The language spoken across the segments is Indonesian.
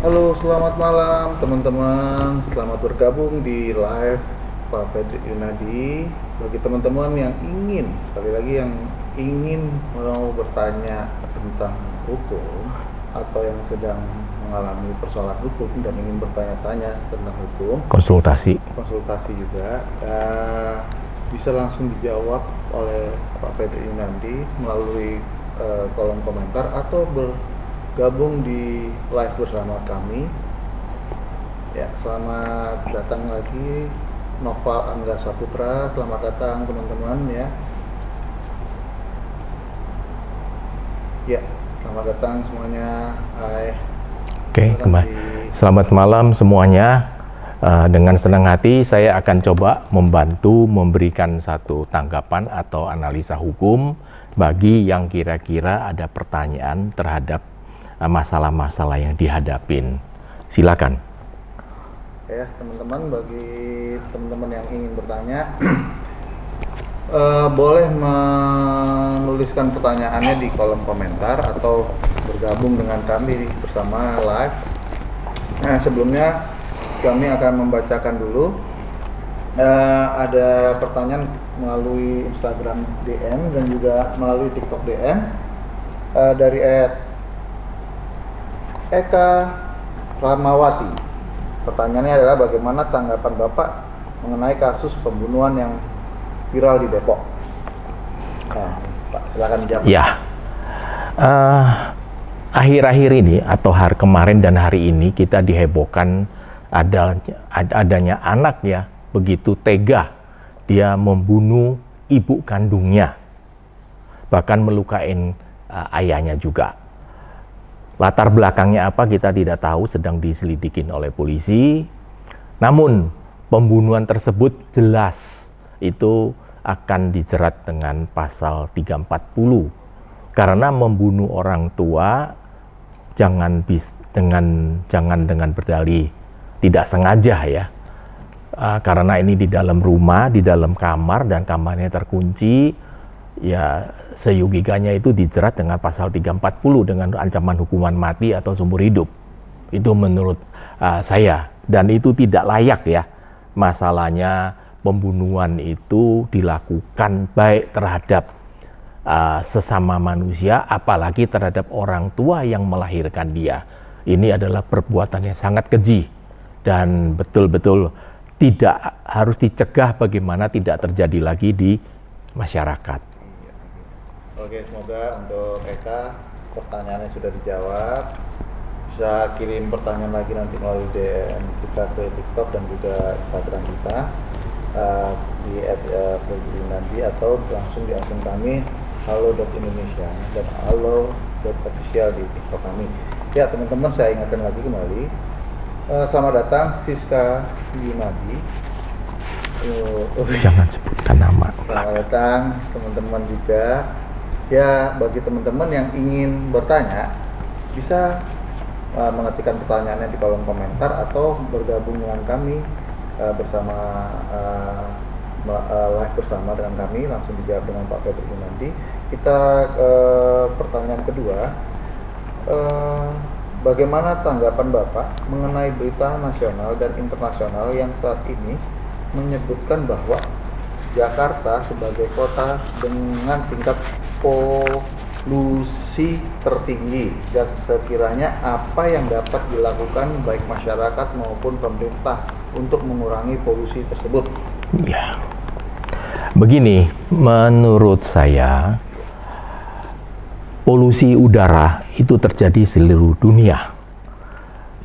Halo, selamat malam teman-teman. Selamat bergabung di live Pak Fedrik Yunadi. Bagi teman-teman yang ingin, sekali lagi yang ingin mau bertanya tentang hukum atau yang sedang mengalami persoalan hukum dan ingin bertanya-tanya tentang hukum, konsultasi juga bisa langsung dijawab oleh Pak Fedrik Yunadi melalui kolom komentar atau bergabung di live bersama kami. Ya, selamat datang lagi Noval Angga Saputra. Selamat datang teman-teman ya. Ya, selamat datang semuanya. Hai. Oke, selamat malam semuanya. Dengan senang hati saya akan coba membantu memberikan satu tanggapan atau analisa hukum bagi yang kira-kira ada pertanyaan terhadap masalah-masalah yang dihadapin. Silakan. Ya, teman-teman, bagi teman-teman yang ingin bertanya, boleh menuliskan pertanyaannya di kolom komentar atau bergabung dengan kami bersama live. Nah, sebelumnya kami akan membacakan dulu. Ada pertanyaan melalui Instagram DM dan juga melalui TikTok DM dari Eka Ramawati. Pertanyaannya adalah bagaimana tanggapan Bapak mengenai kasus pembunuhan yang viral di Depok? Nah, Pak, silakan dijawab. Ya, akhir-akhir ini atau hari kemarin dan hari ini kita dihebohkan adanya anak ya begitu tega dia membunuh ibu kandungnya, bahkan melukain ayahnya juga. Latar belakangnya apa kita tidak tahu, sedang diselidikin oleh polisi. Namun pembunuhan tersebut jelas itu akan dijerat dengan pasal 340 karena membunuh orang tua jangan dengan berdalih tidak sengaja ya. Karena ini di dalam rumah, di dalam kamar dan kamarnya terkunci, ya seyogikanya itu dijerat dengan pasal 340 dengan ancaman hukuman mati atau seumur hidup. Itu menurut saya, dan itu tidak layak ya. Masalahnya pembunuhan itu dilakukan baik terhadap sesama manusia, apalagi terhadap orang tua yang melahirkan dia. Ini adalah perbuatan yang sangat keji dan betul-betul tidak harus dicegah bagaimana tidak terjadi lagi di masyarakat. Oke, semoga untuk Eka pertanyaannya sudah dijawab. Bisa kirim pertanyaan lagi nanti melalui DM kita ke TikTok dan juga Instagram kita di @fredrinandi atau langsung di akun kami halo.indonesia dan halo.official di TikTok kami. Ya teman-teman, saya ingatkan lagi kembali, selamat datang Siska Yunadi. Jangan sebutkan nama. Selamat datang teman-teman juga. Ya, bagi teman-teman yang ingin bertanya bisa mengetikkan pertanyaannya di kolom komentar atau bergabung dengan kami bersama live bersama dengan kami, langsung dijawab dengan Pak Fedrik Yunadi. Kita pertanyaan kedua, bagaimana tanggapan Bapak mengenai berita nasional dan internasional yang saat ini menyebutkan bahwa Jakarta sebagai kota dengan tingkat polusi tertinggi, dan sekiranya apa yang dapat dilakukan baik masyarakat maupun pemerintah untuk mengurangi polusi tersebut? Ya, begini, menurut saya polusi udara itu terjadi di seluruh dunia.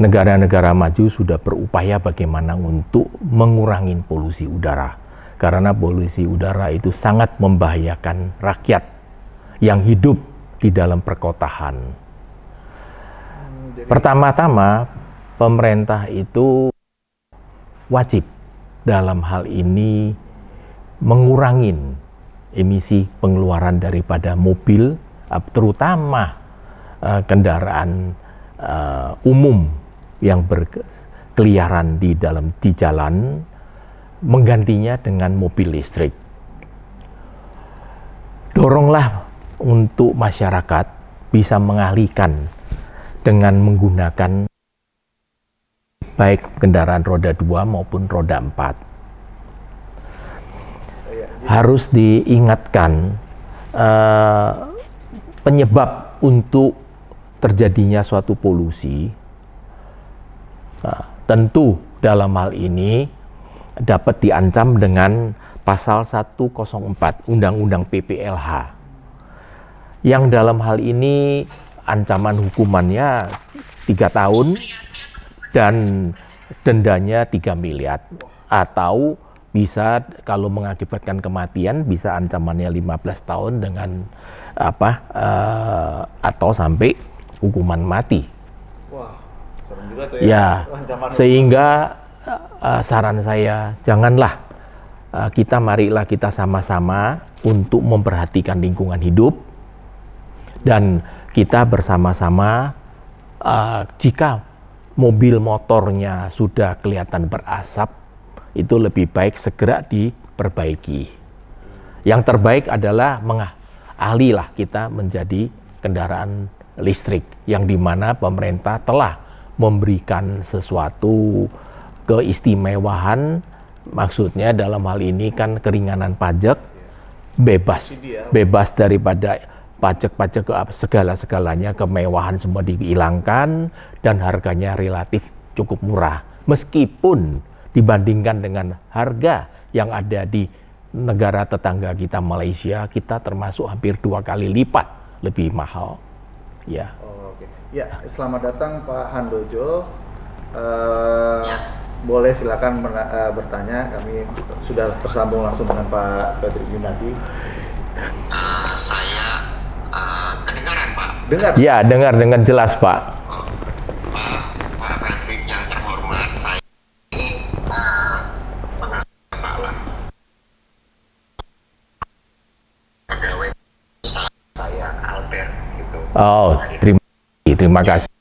Negara-negara maju sudah berupaya bagaimana untuk mengurangi polusi udara, karena polusi udara itu sangat membahayakan rakyat yang hidup di dalam perkotaan. Pertama-tama, pemerintah itu wajib dalam hal ini mengurangi emisi pengeluaran daripada mobil, terutama kendaraan umum yang berkeliaran di jalan, menggantinya dengan mobil listrik. Doronglah untuk masyarakat bisa mengalihkan dengan menggunakan baik kendaraan roda 2 maupun roda 4. Harus diingatkan penyebab untuk terjadinya suatu polusi, tentu dalam hal ini dapat diancam dengan pasal 104 Undang-Undang PPLH. Yang dalam hal ini ancaman hukumannya 3 tahun dan dendanya 3 miliar, atau bisa kalau mengakibatkan kematian bisa ancamannya 15 tahun dengan atau sampai hukuman mati. Wah, serem juga tuh ya. Sehingga saran saya, janganlah marilah kita sama-sama untuk memperhatikan lingkungan hidup, dan kita bersama-sama jika mobil motornya sudah kelihatan berasap, itu lebih baik segera diperbaiki. Yang terbaik adalah alihlah kita menjadi kendaraan listrik, yang dimana pemerintah telah memberikan sesuatu keistimewaan, maksudnya dalam hal ini kan keringanan pajak, bebas daripada pajak-pajak segala-segalanya, kemewahan semua dihilangkan dan harganya relatif cukup murah. Meskipun dibandingkan dengan harga yang ada di negara tetangga kita Malaysia, kita termasuk hampir 2 kali lipat lebih mahal. Ya. Oh, oke. Ya, selamat datang Pak Handojo. Boleh silakan bertanya. Kami sudah tersambung langsung dengan Pak Fredrik Yunadi. Saya kedengaran Pak? Dengar? Ya, dengar dengan jelas Pak. Pak Fredrik yang terhormat, saya ini Pak lah. Pegawai saya Albert gitu. Oh, terima kasih.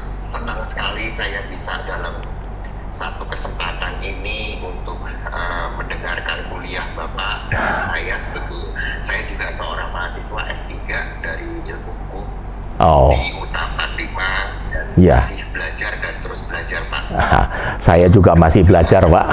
Senang sekali saya bisa dalam satu kesempatan ini untuk mendengarkan kuliah Bapak, dan saya juga seorang mahasiswa S3 dari Ilmu Hukum di Utama 5 dan masih belajar dan terus belajar Pak. Saya juga masih belajar Pak.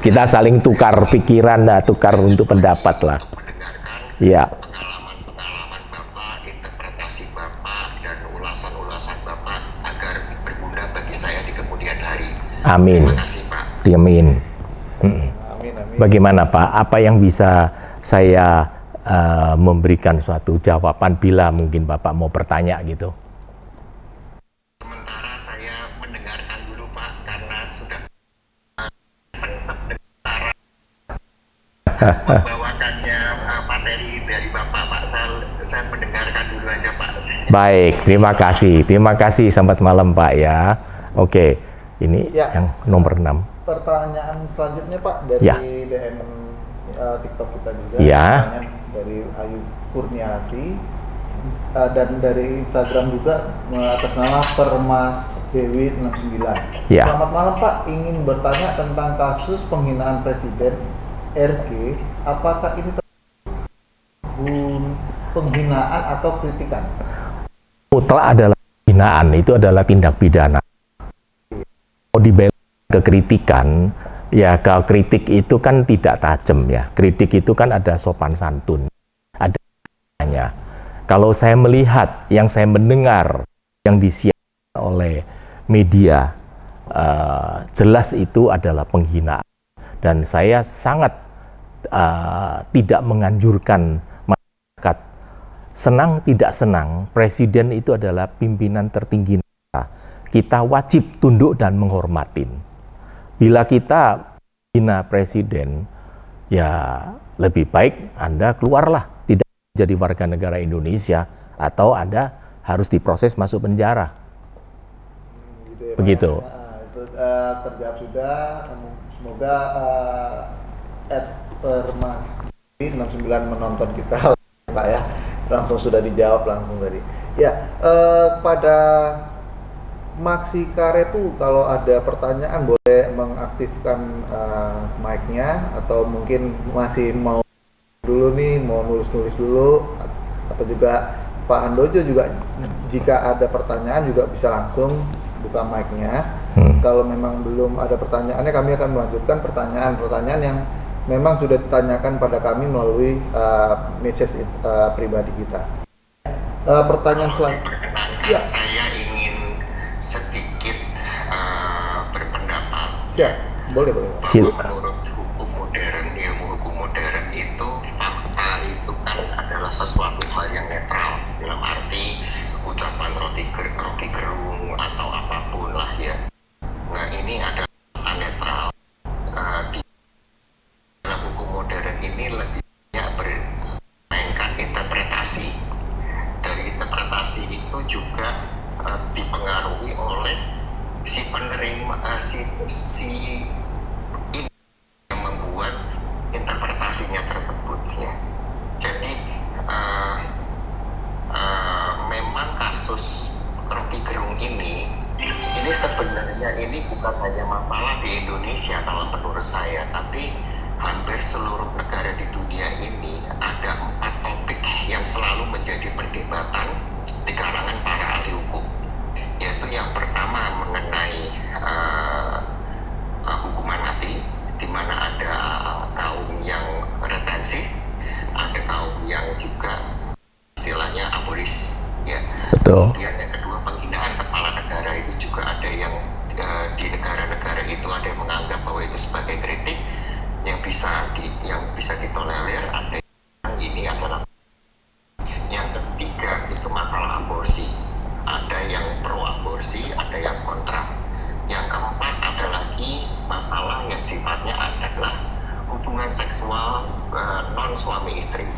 Kita saling tukar pikiran, tukar untuk pendapat lah. Mendengarkan pengalaman Bapak, interpretasi Bapak, dan ulasan-ulasan Bapak agar berguna bagi saya di kemudian hari. Amin. Terima kasih Pak. Amin. Amin. Bagaimana Pak? Apa yang bisa saya memberikan suatu jawaban bila mungkin Bapak mau bertanya gitu? Sementara saya mendengarkan dulu Pak, karena sudah sempat membawakannya materi dari Bapak Pak. Saya mendengarkan dulu aja Pak. Baik, terima kasih. Selamat malam Pak ya. Oke, ini yang nomor 6. Pertanyaan selanjutnya Pak dari DM TikTok kita juga. Pertanyaan dari Ayu Kurniati dan dari Instagram juga atas nama Permas Dewi 69. Selamat malam Pak, ingin bertanya tentang kasus penghinaan Presiden RG. Apakah ini penghinaan atau kritikan? Mutlak adalah penghinaan, itu adalah tindak pidana. Mau dibela ke kritikan, ya kalau kritik itu kan tidak tajam ya. Kritik itu kan ada sopan santun, ada hanya. Kalau saya melihat, yang saya mendengar, yang disiarkan oleh media, jelas itu adalah penghinaan. Dan saya sangat tidak menganjurkan masyarakat, senang tidak senang, presiden itu adalah pimpinan tertinggi negara. Kita wajib tunduk dan menghormatin. Bila kita hina presiden, ya lebih baik Anda keluarlah, tidak jadi warga negara Indonesia, atau Anda harus diproses masuk penjara. Gitu ya, begitu. Itu terjawab sudah. Semoga Permas 69 menonton kita Pak ya. Langsung sudah dijawab langsung tadi. Ya, pada Maxi Karepu, kalau ada pertanyaan boleh mengaktifkan mic-nya, atau mungkin masih mau dulu nih, mau nulis-nulis dulu, atau juga Pak Handojo juga jika ada pertanyaan juga bisa langsung buka mic-nya. Kalau memang belum ada pertanyaannya, kami akan melanjutkan pertanyaan-pertanyaan yang memang sudah ditanyakan pada kami melalui message pribadi kita. Pertanyaan selanjutnya. Ya. Saya ingin sedikit berpendapat. Siap, boleh. Menurut hukum modern, ilmu hukum modern itu fakta itu kan adalah sesuatu hal yang netral, dalam arti ucapan Rocky Gerung atau apapun lah ya. Nah ini adalah fakta netral. Di dalam hukum modern ini lebih banyak bermainkan interpretasi. Dari interpretasi itu juga dipengaruhi oleh si penerima, si ini yang membuat interpretasinya tersebut ya. Jadi memang kasus Rocky Gerung ini sebenarnya ini bukan hanya masalah di Indonesia kalau menurut saya, tapi hampir seluruh negara di dunia ini ada 4 topik yang selalu menjadi perdebatan di kalangan para ahli hukum. Yaitu yang pertama mengenai hukuman mati, di mana ada kaum yang retensi, ada kaum yang juga istilahnya abolis, ya. Betul. Kemudian yang kedua penghinaan kepala negara, itu juga ada yang di negara-negara itu ada yang menganggap bahwa itu sebagai kritik yang bisa ditolerir, ada yang ini adalah. Yang ketiga itu masalah aborsi, ada yang pro aborsi, ada yang kontra. Yang keempat ada lagi masalah yang sifatnya adalah hubungan seksual non suami istri.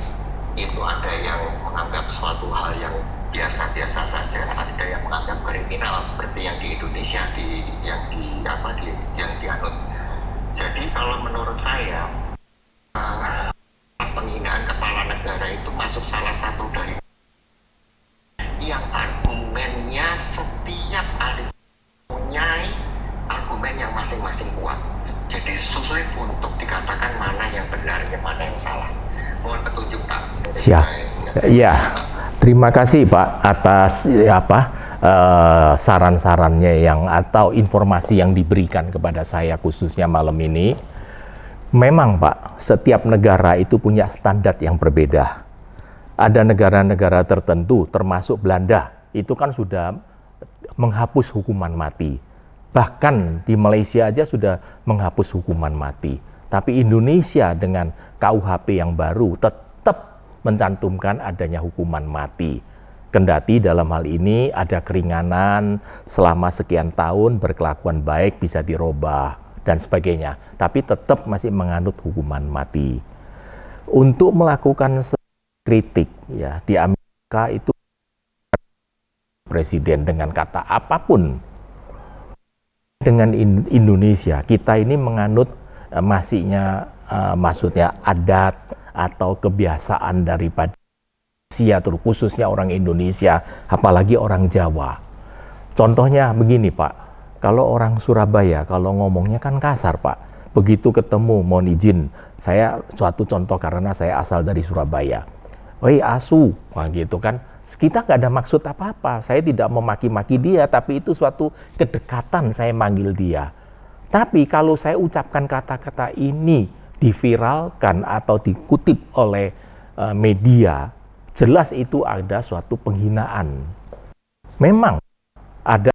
Itu ada yang menganggap suatu hal yang biasa-biasa saja, ada yang menganggap kriminal seperti yang di Indonesia yang dianut. Jadi kalau menurut saya penghinaan kepala negara itu masuk salah satu dari yang argumennya setiap ahli punya argumen yang masing-masing kuat. Jadi sulit untuk dikatakan mana yang benar, mana yang salah. Mohon petunjuk Pak. Siap. Ya, terima kasih Pak atas saran-sarannya atau informasi yang diberikan kepada saya khususnya malam ini. Memang Pak, setiap negara itu punya standar yang berbeda. Ada negara-negara tertentu, termasuk Belanda, itu kan sudah menghapus hukuman mati. Bahkan di Malaysia aja sudah menghapus hukuman mati. Tapi Indonesia dengan KUHP yang baru tetap mencantumkan adanya hukuman mati. Kendati dalam hal ini ada keringanan selama sekian tahun, berkelakuan baik bisa dirubah dan sebagainya. Tapi tetap masih menganut hukuman mati. Untuk melakukan kritik ya di Amerika itu presiden dengan kata apapun. Dengan Indonesia kita ini menganut maksudnya adat atau kebiasaan daripada Asia, khususnya orang Indonesia, apalagi orang Jawa. Contohnya begini Pak, kalau orang Surabaya kalau ngomongnya kan kasar Pak. Begitu ketemu, mohon izin, saya suatu contoh karena saya asal dari Surabaya. Woi asu, nah gitu kan. Kita nggak ada maksud apa-apa. Saya tidak memaki-maki dia, tapi itu suatu kedekatan saya manggil dia. Tapi kalau saya ucapkan kata-kata ini diviralkan atau dikutip oleh media, jelas itu ada suatu penghinaan. Memang ada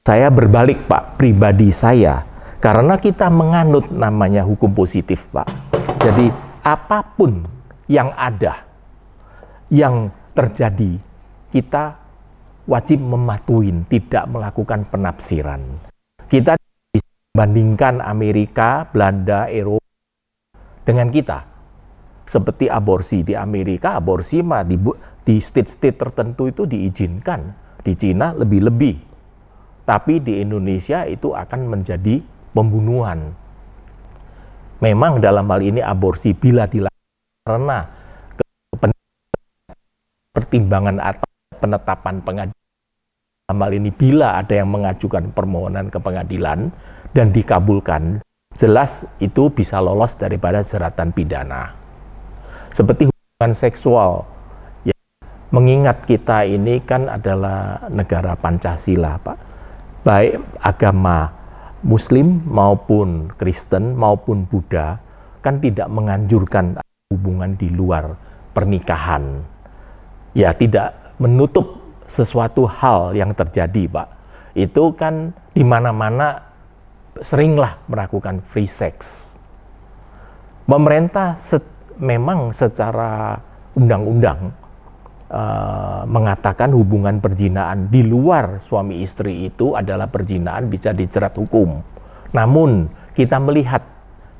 saya berbalik Pak, pribadi saya. Karena kita menganut namanya hukum positif, Pak. Jadi apapun yang ada, yang terjadi, kita wajib mematuhi, tidak melakukan penafsiran. Kita bisa membandingkan Amerika, Belanda, Eropa dengan kita. Seperti aborsi di Amerika, aborsi mah di state-state tertentu itu diizinkan. Di Cina lebih-lebih. Tapi di Indonesia itu akan menjadi pembunuhan. Memang dalam hal ini aborsi bila dilakukan karena pertimbangan atau penetapan pengadilan. Dalam hal ini bila ada yang mengajukan permohonan ke pengadilan dan dikabulkan, jelas itu bisa lolos daripada jeratan pidana. Seperti hubungan seksual mengingat kita ini kan adalah negara Pancasila, Pak. Baik agama Muslim maupun Kristen maupun Buddha kan tidak menganjurkan hubungan di luar pernikahan. Ya, tidak menutup sesuatu hal yang terjadi, Pak. Itu kan di mana-mana seringlah melakukan free sex. Pemerintah memang secara undang-undang mengatakan hubungan perzinaan di luar suami istri itu adalah perzinaan, bisa dijerat hukum. Namun kita melihat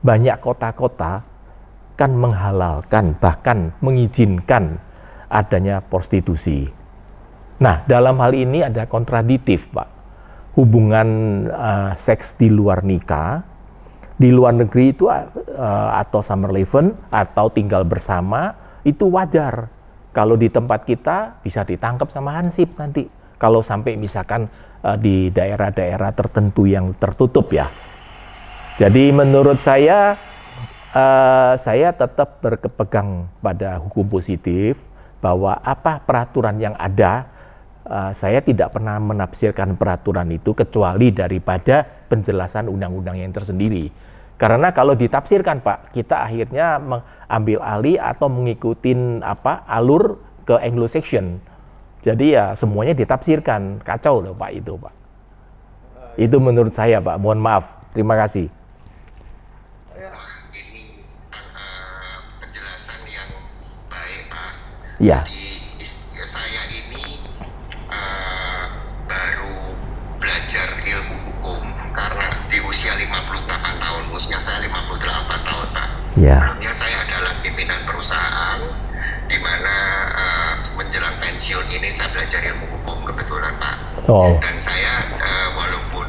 banyak kota-kota kan menghalalkan, bahkan mengizinkan adanya prostitusi. Nah, dalam hal ini ada kontradiktif, Pak. Hubungan seks di luar nikah, di luar negeri itu atau summer living atau tinggal bersama itu wajar. Kalau di tempat kita bisa ditangkap sama hansip nanti. Kalau sampai misalkan di daerah-daerah tertentu yang tertutup ya. Jadi menurut saya tetap berpegang pada hukum positif bahwa apa peraturan yang ada, saya tidak pernah menafsirkan peraturan itu kecuali daripada penjelasan undang-undang yang tersendiri. Karena kalau ditafsirkan, Pak, kita akhirnya mengambil alih atau mengikuti alur ke Anglo-Saxon. Jadi ya semuanya ditafsirkan, kacau loh Pak itu, Pak. Itu menurut saya, Pak. Mohon maaf. Terima kasih. Ini penjelasan yang baik, Pak. Ya. Jadi saya ini baru belajar ilmu hukum karena di usia 58 tahun, usia saya 58 tahun, Pak. Ya. Sebelumnya saya adalah pimpinan perusahaan, di mana menjelang pensiun ini saya belajar ilmu hukum kebetulan, Pak. Oh. Dan saya walaupun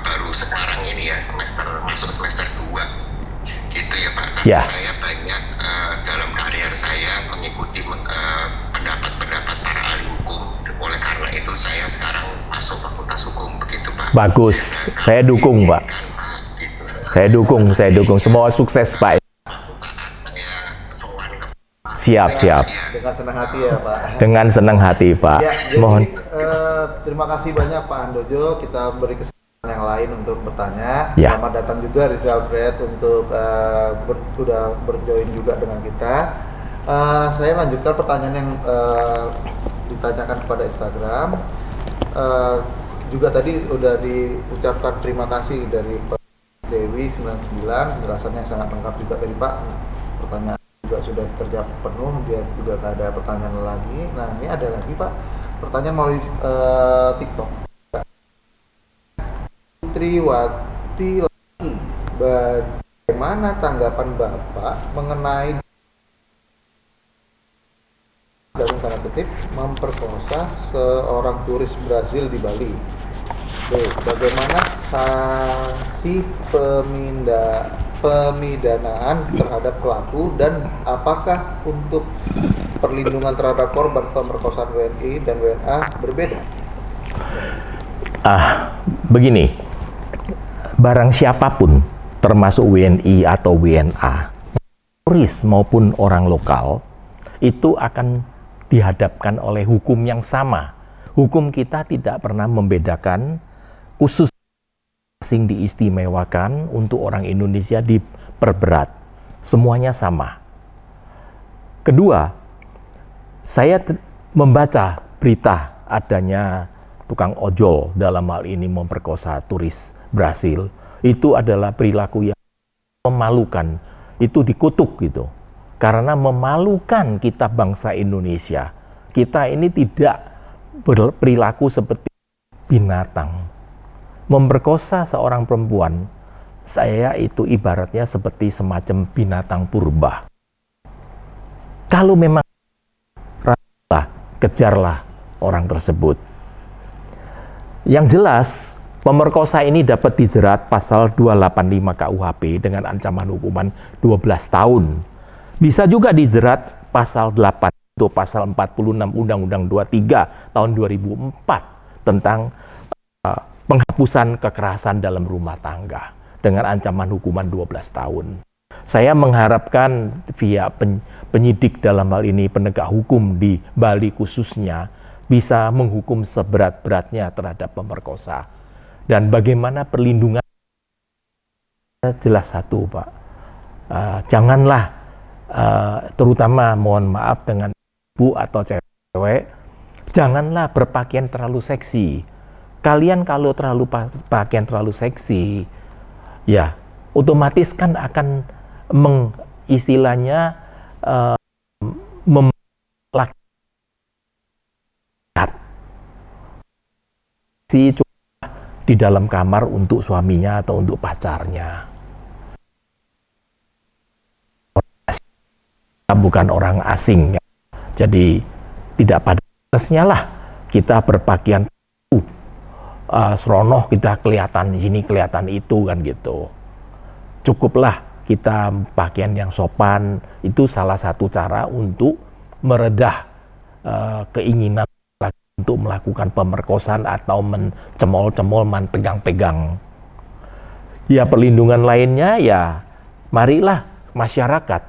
baru sekarang ini ya masuk semester 2 gitu ya, Pak. Tapi Ya. saya banyak dalam karier saya mengikuti pendapat-pendapat para ahli hukum. Oleh karena itu saya sekarang masuk fakultas hukum begitu, Pak. Bagus. Dan Saya dukung, Pak. Gitu. Saya dukung. Semua sukses, Pak. Saya sowan ke Siap. Dengan senang hati ya Pak. Dengan senang hati, Pak. Ya, jadi, Mohon. terima kasih banyak Pak Handojo. Kita beri kesempatan yang lain untuk bertanya. Ya. Selamat datang juga Rizal Fred untuk sudah berjoin juga dengan kita. Saya lanjutkan pertanyaan yang ditanyakan kepada Instagram. Juga tadi sudah diucapkan terima kasih dari Pak Dewi 99, penjelasannya sangat lengkap juga dari Pak. Pertanyaan juga sudah terjawab penuh, dia juga tidak ada pertanyaan lagi. Nah, ini ada lagi Pak, pertanyaan melalui TikTok. Putriwati lagi, bagaimana tanggapan Bapak mengenai dalam tanda kutip memperkosa seorang turis Brazil di Bali? Bagaimana sanksi pemidanaan terhadap pelaku dan apakah untuk perlindungan terhadap korban pemerkosaan WNI dan WNA berbeda? Begini, barang siapapun termasuk WNI atau WNA, turis maupun orang lokal, itu akan dihadapkan oleh hukum yang sama. Hukum kita tidak pernah membedakan, khusus asing diistimewakan, untuk orang Indonesia diperberat. Semuanya sama. Kedua, saya membaca berita adanya tukang ojol dalam hal ini memperkosa turis Brasil. Itu adalah perilaku yang memalukan. Itu dikutuk gitu. Karena memalukan kita bangsa Indonesia. Kita ini tidak berperilaku seperti binatang. Memperkosa seorang perempuan, saya itu ibaratnya seperti semacam binatang purba. Kalau memang kejarlah orang tersebut. Yang jelas, pemerkosa ini dapat dijerat pasal 285 KUHP dengan ancaman hukuman 12 tahun. Bisa juga dijerat pasal 8 atau pasal 46 Undang-Undang 23 tahun 2004 tentang penghapusan kekerasan dalam rumah tangga dengan ancaman hukuman 12 tahun. Saya mengharapkan via penyidik dalam hal ini penegak hukum di Bali khususnya bisa menghukum seberat-beratnya terhadap pemerkosa. Dan bagaimana perlindungan, jelas satu Pak, janganlah terutama mohon maaf dengan ibu atau cewek, janganlah berpakaian terlalu seksi. Kalian kalau pakaian terlalu seksi, ya otomatis kan akan istilahnya si di dalam kamar untuk suaminya atau untuk pacarnya. Bukan orang asing, ya. Jadi tidak pada pantasnya lah kita berpakaian seronoh, kita kelihatan di sini, kelihatan itu kan gitu. Cukuplah kita pakaian yang sopan, itu salah satu cara untuk meredah keinginan untuk melakukan pemerkosaan atau mencemol-cemol, pegang-pegang. Ya perlindungan lainnya ya marilah masyarakat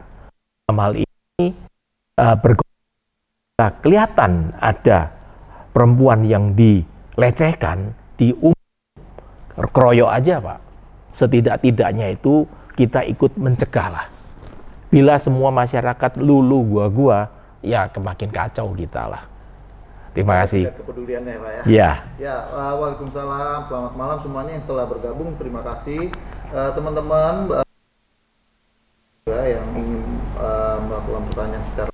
dalam hal ini kelihatan ada perempuan yang dilecehkan, keroyok aja Pak. Setidak-tidaknya itu kita ikut mencegah lah. Bila semua masyarakat lulu gua, ya makin kacau kita lah. Terima kasih. Kepeduliannya Pak ya. Ya. Ya, waalaikumsalam. Selamat malam semuanya yang telah bergabung. Terima kasih teman-teman yang ingin melakukan pertanyaan secara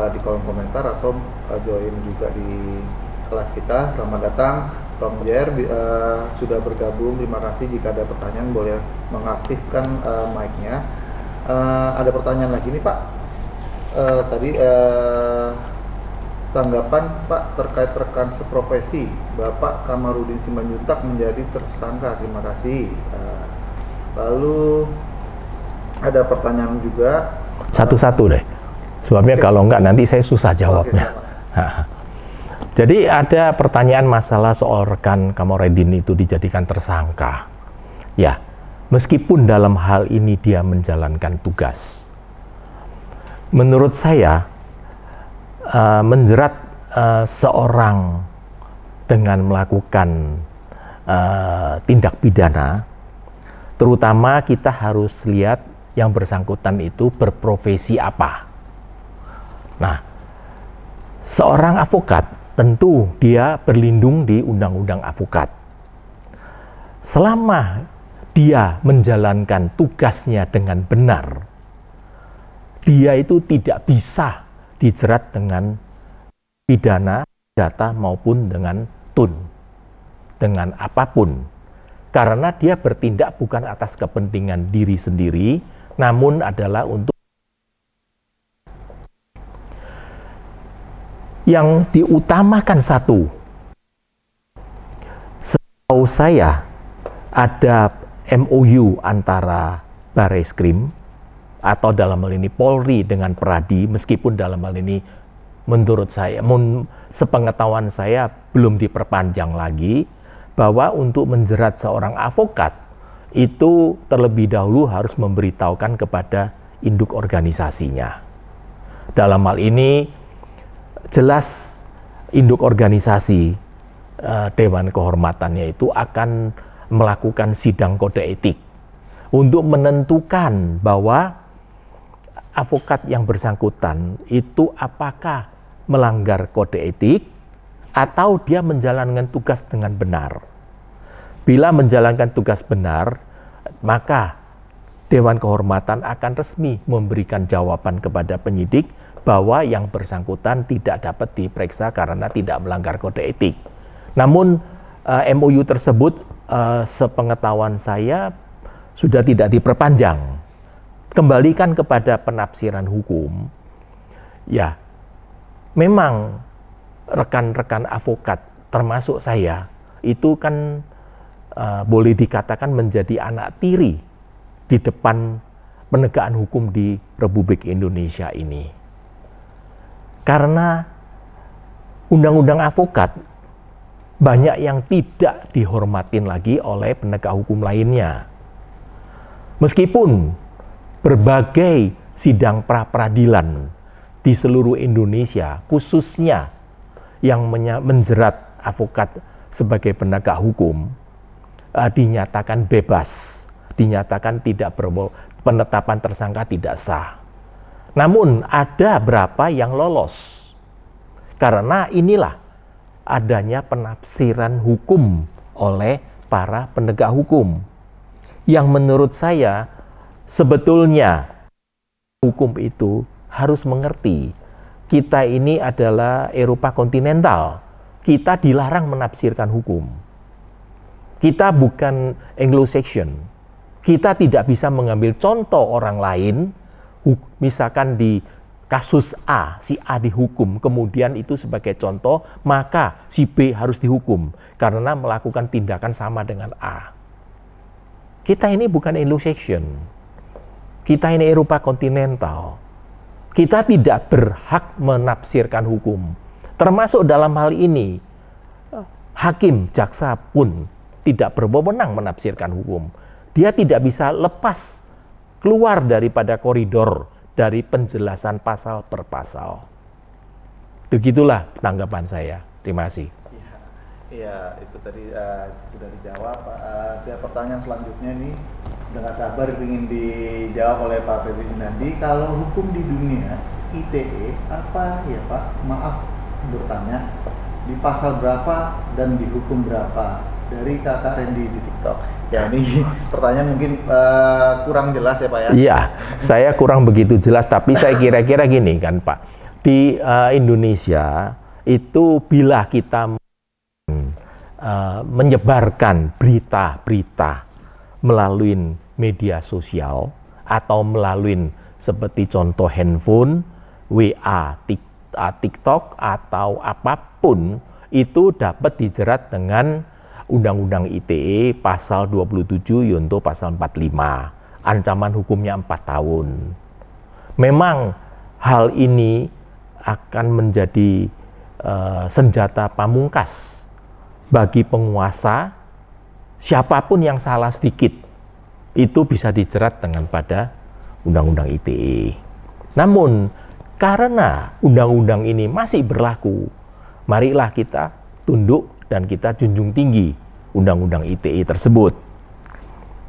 di kolom komentar atau join juga di kelas kita. Selamat datang. Tom Jer sudah bergabung. Terima kasih. Jika ada pertanyaan boleh mengaktifkan mic-nya. Ada pertanyaan lagi nih Pak. Tadi tanggapan Pak terkait rekan seprofesi Bapak Kamarudin Simanjuntak menjadi tersangka. Terima kasih. Lalu ada pertanyaan juga. Satu-satu deh. Sebabnya kalau enggak nanti saya susah jawabnya. Jadi ada pertanyaan masalah soal rekan Kamarudin itu dijadikan tersangka. Ya, meskipun dalam hal ini dia menjalankan tugas. Menurut saya menjerat seorang dengan melakukan tindak pidana, terutama kita harus lihat yang bersangkutan itu berprofesi apa. Nah, seorang avokat tentu dia berlindung di undang-undang avokat. Selama dia menjalankan tugasnya dengan benar, dia itu tidak bisa dijerat dengan pidana, data maupun dengan tun, dengan apapun. Karena dia bertindak bukan atas kepentingan diri sendiri, namun adalah untuk yang diutamakan satu. Setahu saya ada MOU antara Barreskrim atau dalam hal ini Polri dengan Peradi, meskipun dalam hal ini menurut saya, sepengetahuan saya belum diperpanjang lagi, bahwa untuk menjerat seorang avokat itu terlebih dahulu harus memberitahukan kepada induk organisasinya. Dalam hal ini jelas induk organisasi Dewan Kehormatannya itu akan melakukan sidang kode etik untuk menentukan bahwa avokat yang bersangkutan itu apakah melanggar kode etik atau dia menjalankan tugas dengan benar. Bila menjalankan tugas benar, maka Dewan Kehormatan akan resmi memberikan jawaban kepada penyidik bahwa yang bersangkutan tidak dapat diperiksa karena tidak melanggar kode etik. Namun MOU tersebut sepengetahuan saya sudah tidak diperpanjang. Kembalikan kepada penafsiran hukum. Ya, memang rekan-rekan avokat termasuk saya itu kan boleh dikatakan menjadi anak tiri di depan penegakan hukum di Republik Indonesia ini. Karena undang-undang avokat banyak yang tidak dihormatin lagi oleh penegak hukum lainnya. Meskipun berbagai sidang pra-peradilan di seluruh Indonesia, khususnya yang menjerat advokat sebagai penegak hukum, dinyatakan bebas, dinyatakan tidak penetapan tersangka tidak sah. Namun ada berapa yang lolos. Karena inilah adanya penafsiran hukum oleh para penegak hukum. Yang menurut saya sebetulnya hukum itu harus mengerti. Kita ini adalah Eropa kontinental. Kita dilarang menafsirkan hukum. Kita bukan Anglo-Saxon. Kita tidak bisa mengambil contoh orang lain, misalkan di kasus A, si A dihukum, kemudian itu sebagai contoh, maka si B harus dihukum karena melakukan tindakan sama dengan A. Kita ini bukan Anglo-Saxon. Kita ini Eropa kontinental. Kita tidak berhak menafsirkan hukum. Termasuk dalam hal ini, hakim, jaksa pun tidak berwenang menafsirkan hukum. Dia tidak bisa lepas keluar daripada koridor dari penjelasan pasal per pasal. Begitulah tanggapan saya. Terima kasih. Iya, itu tadi sudah dijawab. Ada pertanyaan selanjutnya nih, udah nggak sabar ingin dijawab oleh Pak Febri Gunadi. Kalau hukum di dunia ITE apa ya Pak? Maaf bertanya, di pasal berapa dan di hukum berapa? Dari Kakak Randy di TikTok. Ya ini pertanyaan mungkin kurang jelas ya Pak ya? Iya, saya kurang begitu jelas, tapi saya kira-kira gini kan Pak. Di Indonesia itu bila kita menyebarkan berita-berita melalui media sosial atau melalui seperti contoh handphone, WA, TikTok atau apapun, itu dapat dijerat dengan Undang-Undang ITE pasal 27 yunto pasal 45, ancaman hukumnya 4 tahun. Memang hal ini akan menjadi senjata pamungkas bagi penguasa. Siapapun yang salah sedikit itu bisa dijerat dengan pada Undang-Undang ITE. Namun karena undang-undang ini masih berlaku, marilah kita tunduk dan kita junjung tinggi Undang-Undang ITE tersebut.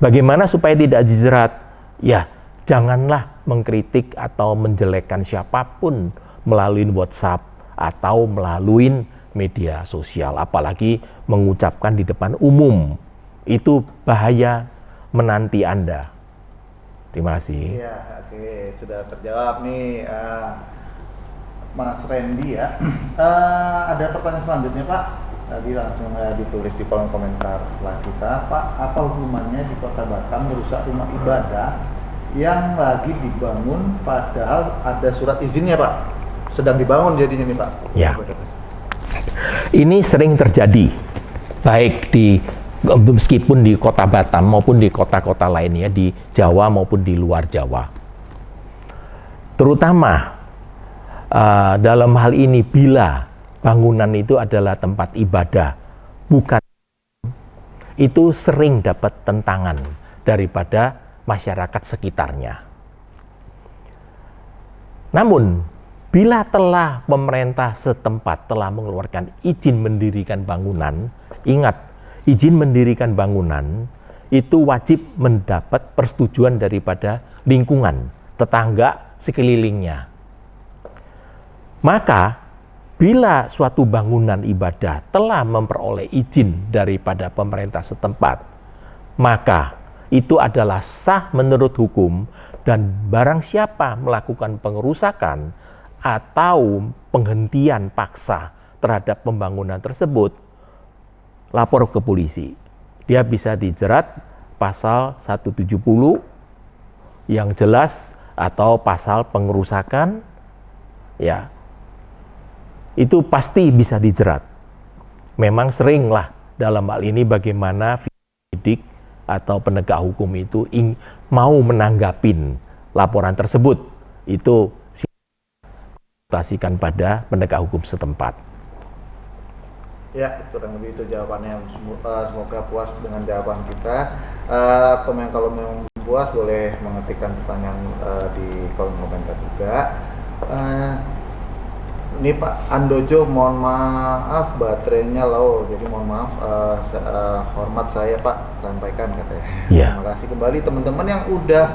Bagaimana supaya tidak dijerat? Ya, janganlah mengkritik atau menjelekkan siapapun melalui WhatsApp atau melalui media sosial, apalagi mengucapkan di depan umum. Itu bahaya menanti Anda. Terima kasih. Iya, oke, sudah terjawab nih Mas Randy ya. Ada pertanyaan selanjutnya Pak. Tadi langsung ditulis di kolom komentar setelah kita, Pak, apa hukumannya di Kota Batam merusak rumah ibadah yang lagi dibangun padahal ada surat izinnya Pak? Sedang dibangun jadinya nih Pak. Ya. Ini sering terjadi, baik meskipun di Kota Batam maupun di kota-kota lainnya, di Jawa maupun di luar Jawa. Terutama dalam hal ini bila bangunan itu adalah tempat ibadah, bukan, itu sering dapat tentangan daripada masyarakat sekitarnya. Namun, bila telah pemerintah setempat telah mengeluarkan izin mendirikan bangunan, ingat, izin mendirikan bangunan itu wajib mendapat persetujuan daripada lingkungan, tetangga sekelilingnya. Maka, bila suatu bangunan ibadah telah memperoleh izin daripada pemerintah setempat, maka itu adalah sah menurut hukum, dan barang siapa melakukan pengerusakan atau penghentian paksa terhadap pembangunan tersebut, lapor ke polisi. Dia bisa dijerat pasal 170 yang jelas atau pasal pengerusakan, ya, itu pasti bisa dijerat. Memang seringlah dalam hal ini bagaimana penyidik atau penegak hukum itu mau menanggapin laporan tersebut, itu konsultasikan pada penegak hukum setempat. Ya, kurang lebih itu jawabannya. Semoga puas dengan jawaban kita. Kalau memang puas boleh mengetikkan pertanyaan di kolom komentar juga. Ini Pak Andojo, mohon maaf baterainya low, jadi mohon maaf, hormat saya Pak sampaikan katanya. Yeah. Terima kasih kembali teman-teman yang udah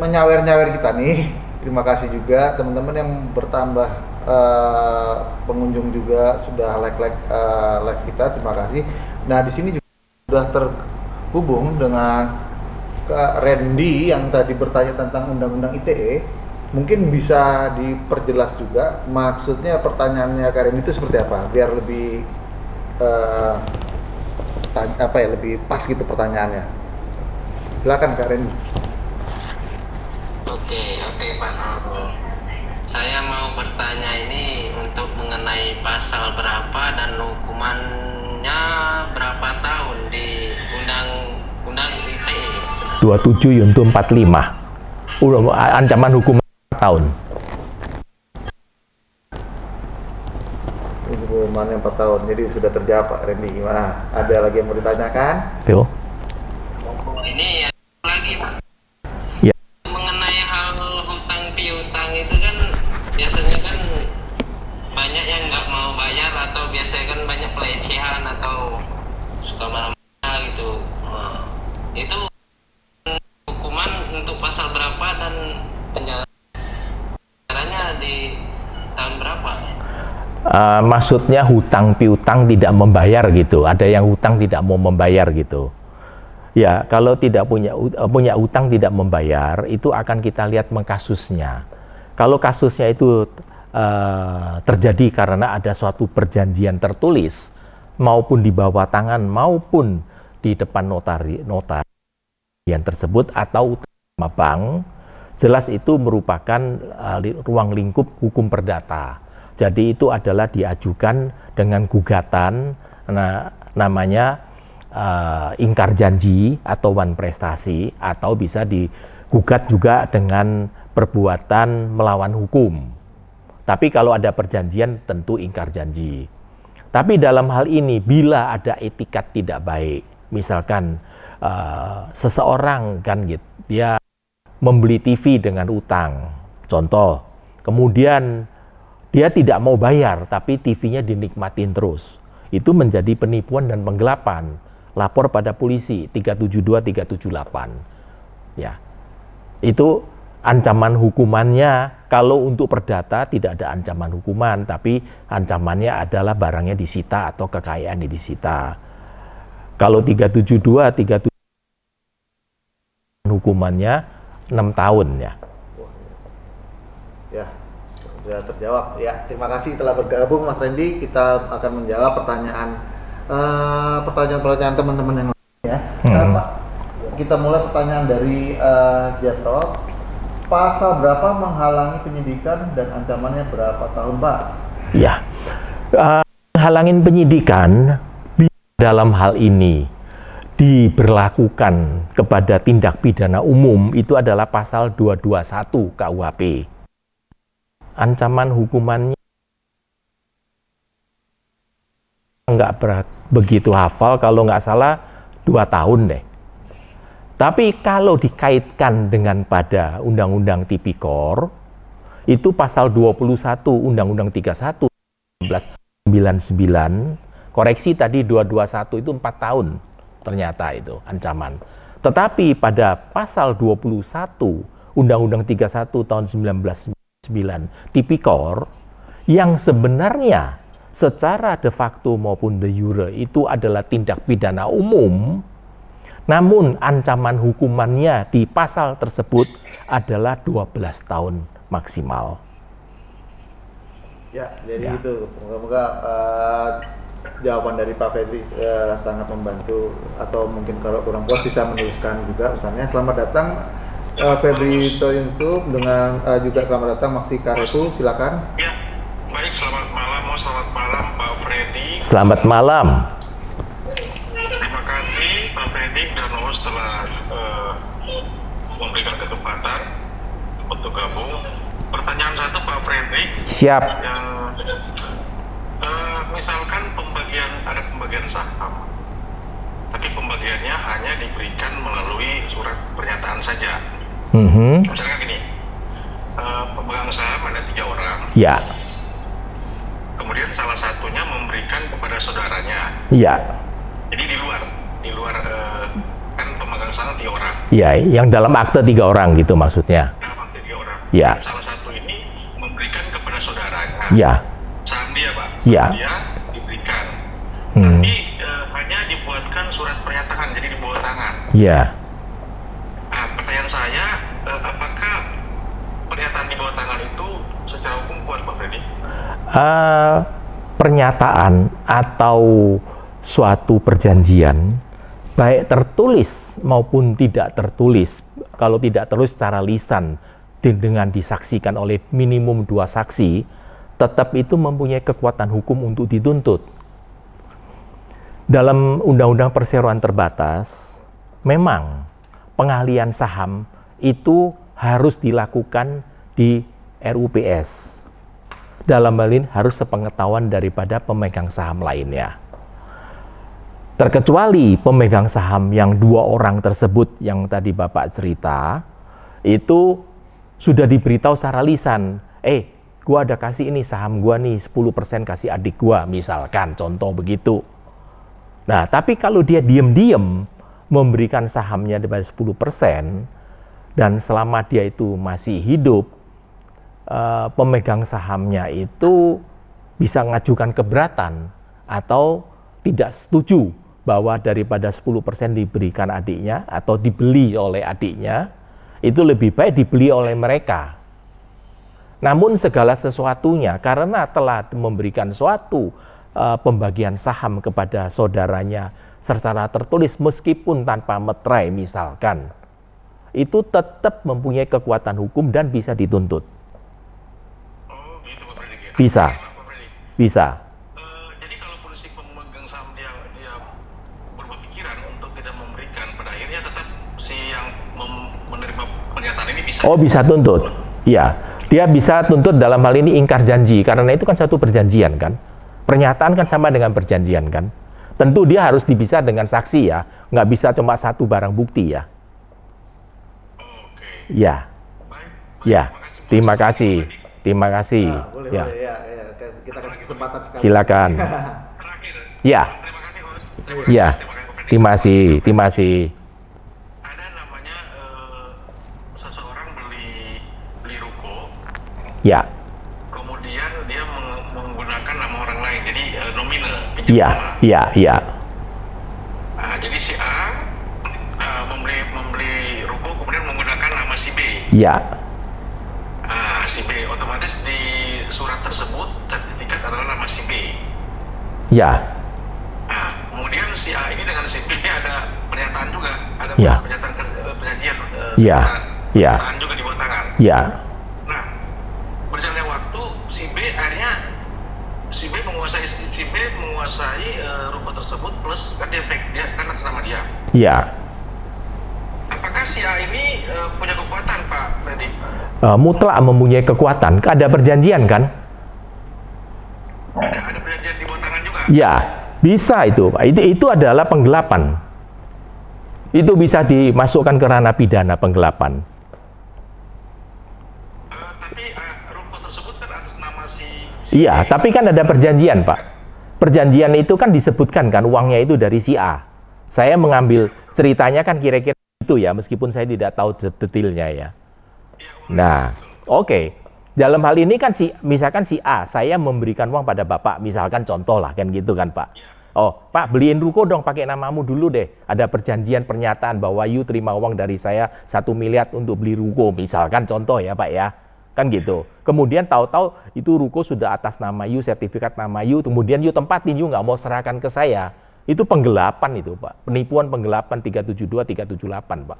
menyawer-nyawer kita nih. Terima kasih juga teman-teman yang bertambah pengunjung juga sudah like live kita, terima kasih. Nah di sini juga sudah terhubung dengan Kak Randy yang tadi bertanya tentang undang-undang ITE. Mungkin bisa diperjelas juga maksudnya pertanyaannya Kak Randy itu seperti apa, biar lebih lebih pas gitu pertanyaannya. Silakan Kak Randy. Oke Pak. Saya mau bertanya ini untuk mengenai pasal berapa dan hukumannya berapa tahun di undang-undang ITE. 27 Yunto 45. Ancaman hukuman tahun. Hukumannya 4 tahun. Jadi sudah terjawab Pak Randy. Gimana? Ada lagi yang mau ditanyakan? Tuh. Ini ya lagi Pak. Ya. Mengenai hal hutang piutang itu kan biasanya kan banyak yang nggak mau bayar atau biasanya kan banyak pelecehan atau suka marah-marah gitu. Itu hukuman untuk pasal berapa dan penjaranya di tahun berapa? Maksudnya hutang piutang tidak membayar gitu. Ada yang hutang tidak mau membayar gitu. Ya, kalau tidak punya hutang tidak membayar, itu akan kita lihat kasusnya. Kalau kasusnya itu terjadi karena ada suatu perjanjian tertulis maupun di bawah tangan maupun di depan notar yang tersebut atau sama bank, jelas itu merupakan ruang lingkup hukum perdata. Jadi itu adalah diajukan dengan gugatan, namanya ingkar janji atau wan prestasi, atau bisa digugat juga dengan perbuatan melawan hukum. Tapi kalau ada perjanjian tentu ingkar janji. Tapi dalam hal ini bila ada etikat tidak baik, misalkan seseorang kan gitu, dia membeli TV dengan utang, contoh, kemudian dia tidak mau bayar, tapi TV-nya dinikmatin terus. Itu menjadi penipuan dan penggelapan. Lapor pada polisi 372 378. Ya. Itu ancaman hukumannya, kalau untuk perdata tidak ada ancaman hukuman, tapi ancamannya adalah barangnya disita atau kekayaan disita. Kalau 372 377 hukumannya 6 tahun ya. Ya. Sudah terjawab ya. Terima kasih telah bergabung Mas Randy. Kita akan menjawab pertanyaan teman-teman yang lain ya. Pak, kita mulai pertanyaan dari Jato. Pasal berapa menghalangi penyidikan dan ancamannya berapa tahun, Pak? Ya, halangin penyidikan dalam hal ini diberlakukan kepada tindak pidana umum itu adalah pasal 221 KUHP. Ancaman hukumannya nggak begitu hafal, kalau nggak salah 2 tahun deh. Tapi kalau dikaitkan dengan pada Undang-Undang Tipikor, itu pasal 21 Undang-Undang 31 1999, koreksi tadi 221 itu 4 tahun ternyata itu ancaman. Tetapi pada pasal 21 Undang-Undang 31 tahun 1999 Tipikor, yang sebenarnya secara de facto maupun de jure itu adalah tindak pidana umum, namun ancaman hukumannya di pasal tersebut adalah 12 tahun maksimal. Ya, jadi itu. Moga-moga jawaban dari Pak Febri sangat membantu, atau mungkin kalau kurang puas bisa menuliskan juga pesannya. Selamat datang Febri Toyuntu, dengan juga selamat datang Maksi Karetu, silakan. Ya, baik, selamat malam Pak Freddy. Selamat malam. Terima kasih Pak Freddy dan Os telah memberikan kesempatan untuk gabung. Pertanyaan satu Pak Freddy. Siap. Misalkan ada pembagian saham, tapi pembagiannya hanya diberikan melalui pernyataan saja. Mhm. Misalkan gini, pemegang saham ada 3 orang, Ya, kemudian salah satunya memberikan kepada saudaranya. ya, Jadi di luar kan pemegang saham 3 orang. ya, yang dalam akte 3 orang gitu maksudnya. Dalam waktu 3 orang. Ya. Dan salah satu ini memberikan kepada saudaranya. Ya, Saham dia, Pak. Ya. Saham dia diberikan. Hmm. Tapi hanya dibuatkan surat pernyataan, jadi di bawah tangan. ya. Nah, pertanyaan saya, apakah pernyataan di bawah tangan itu secara hukum kuat, Pak Freddy? Pernyataan atau suatu perjanjian, baik tertulis maupun tidak tertulis, kalau tidak tertulis secara lisan dengan disaksikan oleh minimum 2 saksi, tetap itu mempunyai kekuatan hukum untuk dituntut. Dalam Undang-Undang Perseroan Terbatas, memang pengalihan saham itu harus dilakukan di RUPS. Dalam hal ini harus sepengetahuan daripada pemegang saham lainnya. Terkecuali pemegang saham yang 2 orang tersebut yang tadi Bapak cerita, itu sudah diberitahu secara lisan, gua ada kasih ini saham gua nih 10% kasih adik gua, misalkan contoh begitu. Nah, tapi kalau dia diam-diam memberikan sahamnya daripada 10% dan selama dia itu masih hidup, pemegang sahamnya itu bisa mengajukan keberatan atau tidak setuju bahwa daripada 10% diberikan adiknya atau dibeli oleh adiknya, itu lebih baik dibeli oleh mereka. Namun segala sesuatunya karena telah memberikan suatu pembagian saham kepada saudaranya secara tertulis meskipun tanpa meterai misalkan, itu tetap mempunyai kekuatan hukum dan bisa dituntut. Oh, gitu Pak Freddy. Bisa. Pak Freddy. Bisa. Jadi kalau polisi pemegang saham dia berubah pikiran untuk tidak memberikan, pada akhirnya tetap si yang menerima pernyataan ini bisa. Oh, bisa tuntut. Iya, dia bisa tuntut dalam hal ini ingkar janji karena itu kan satu perjanjian kan. Pernyataan kan sama dengan perjanjian kan. Tentu dia harus dipisah dengan saksi ya, nggak bisa cuma satu barang bukti ya. Oke. Ya, Baik. ya. Terima kasih. Terima kasih. Nah, boleh, Ya, boleh ya. Kita kasih kesempatan sekali. silakan. Terakhir. Ya, Terima kasih, Host. ya. Terima kasih, Pak Freddy. Terima kasih. Terima kasih. Ada namanya seseorang beli ruko, Ya, kemudian dia menggunakan nama orang lain, jadi nominal. pinjam iya, nama. iya, iya. Nah, jadi si A membeli ruko kemudian menggunakan nama si B. Iya, Nah, si B otomatis di surat tersebut sertifikat adalah nama si B. iya, Nah, kemudian si A ini dengan si B ada pernyataan juga, ada Ya. pernyataan perjanjian, Ya. Ya. pernyataan juga di bawah tangan. iya, Nah, berjalannya waktu si B akhirnya si B menguasai ruko tersebut plus kan dia kan atas nama dia. iya. Apakah si A ini punya kekuatan, Pak Freddy? Mutlak mempunyai kekuatan. Ada perjanjian kan? Ada perjanjian di bawah tangan juga. Ya, bisa itu, Pak. Itu adalah penggelapan. Itu bisa dimasukkan ke ranah pidana penggelapan. Tapi ruko tersebut kan atas nama si Iya, tapi kan ada perjanjian, Pak. Perjanjian itu kan disebutkan kan uangnya itu dari si A. Saya mengambil ceritanya kan kira-kira itu ya, meskipun saya tidak tahu detailnya ya. Nah, oke. Dalam hal ini kan misalkan si A, saya memberikan uang pada Bapak, misalkan contoh lah kan gitu kan Pak. Oh, Pak beliin ruko dong pakai namamu dulu deh. Ada perjanjian pernyataan bahwa you terima uang dari saya 1 miliar untuk beli ruko, misalkan contoh ya Pak ya. Kan gitu. Kemudian tahu-tahu itu ruko sudah atas nama you, sertifikat nama you, kemudian you tempatin, you nggak mau serahkan ke saya. Itu penggelapan itu Pak. Penipuan penggelapan 372, 378 Pak.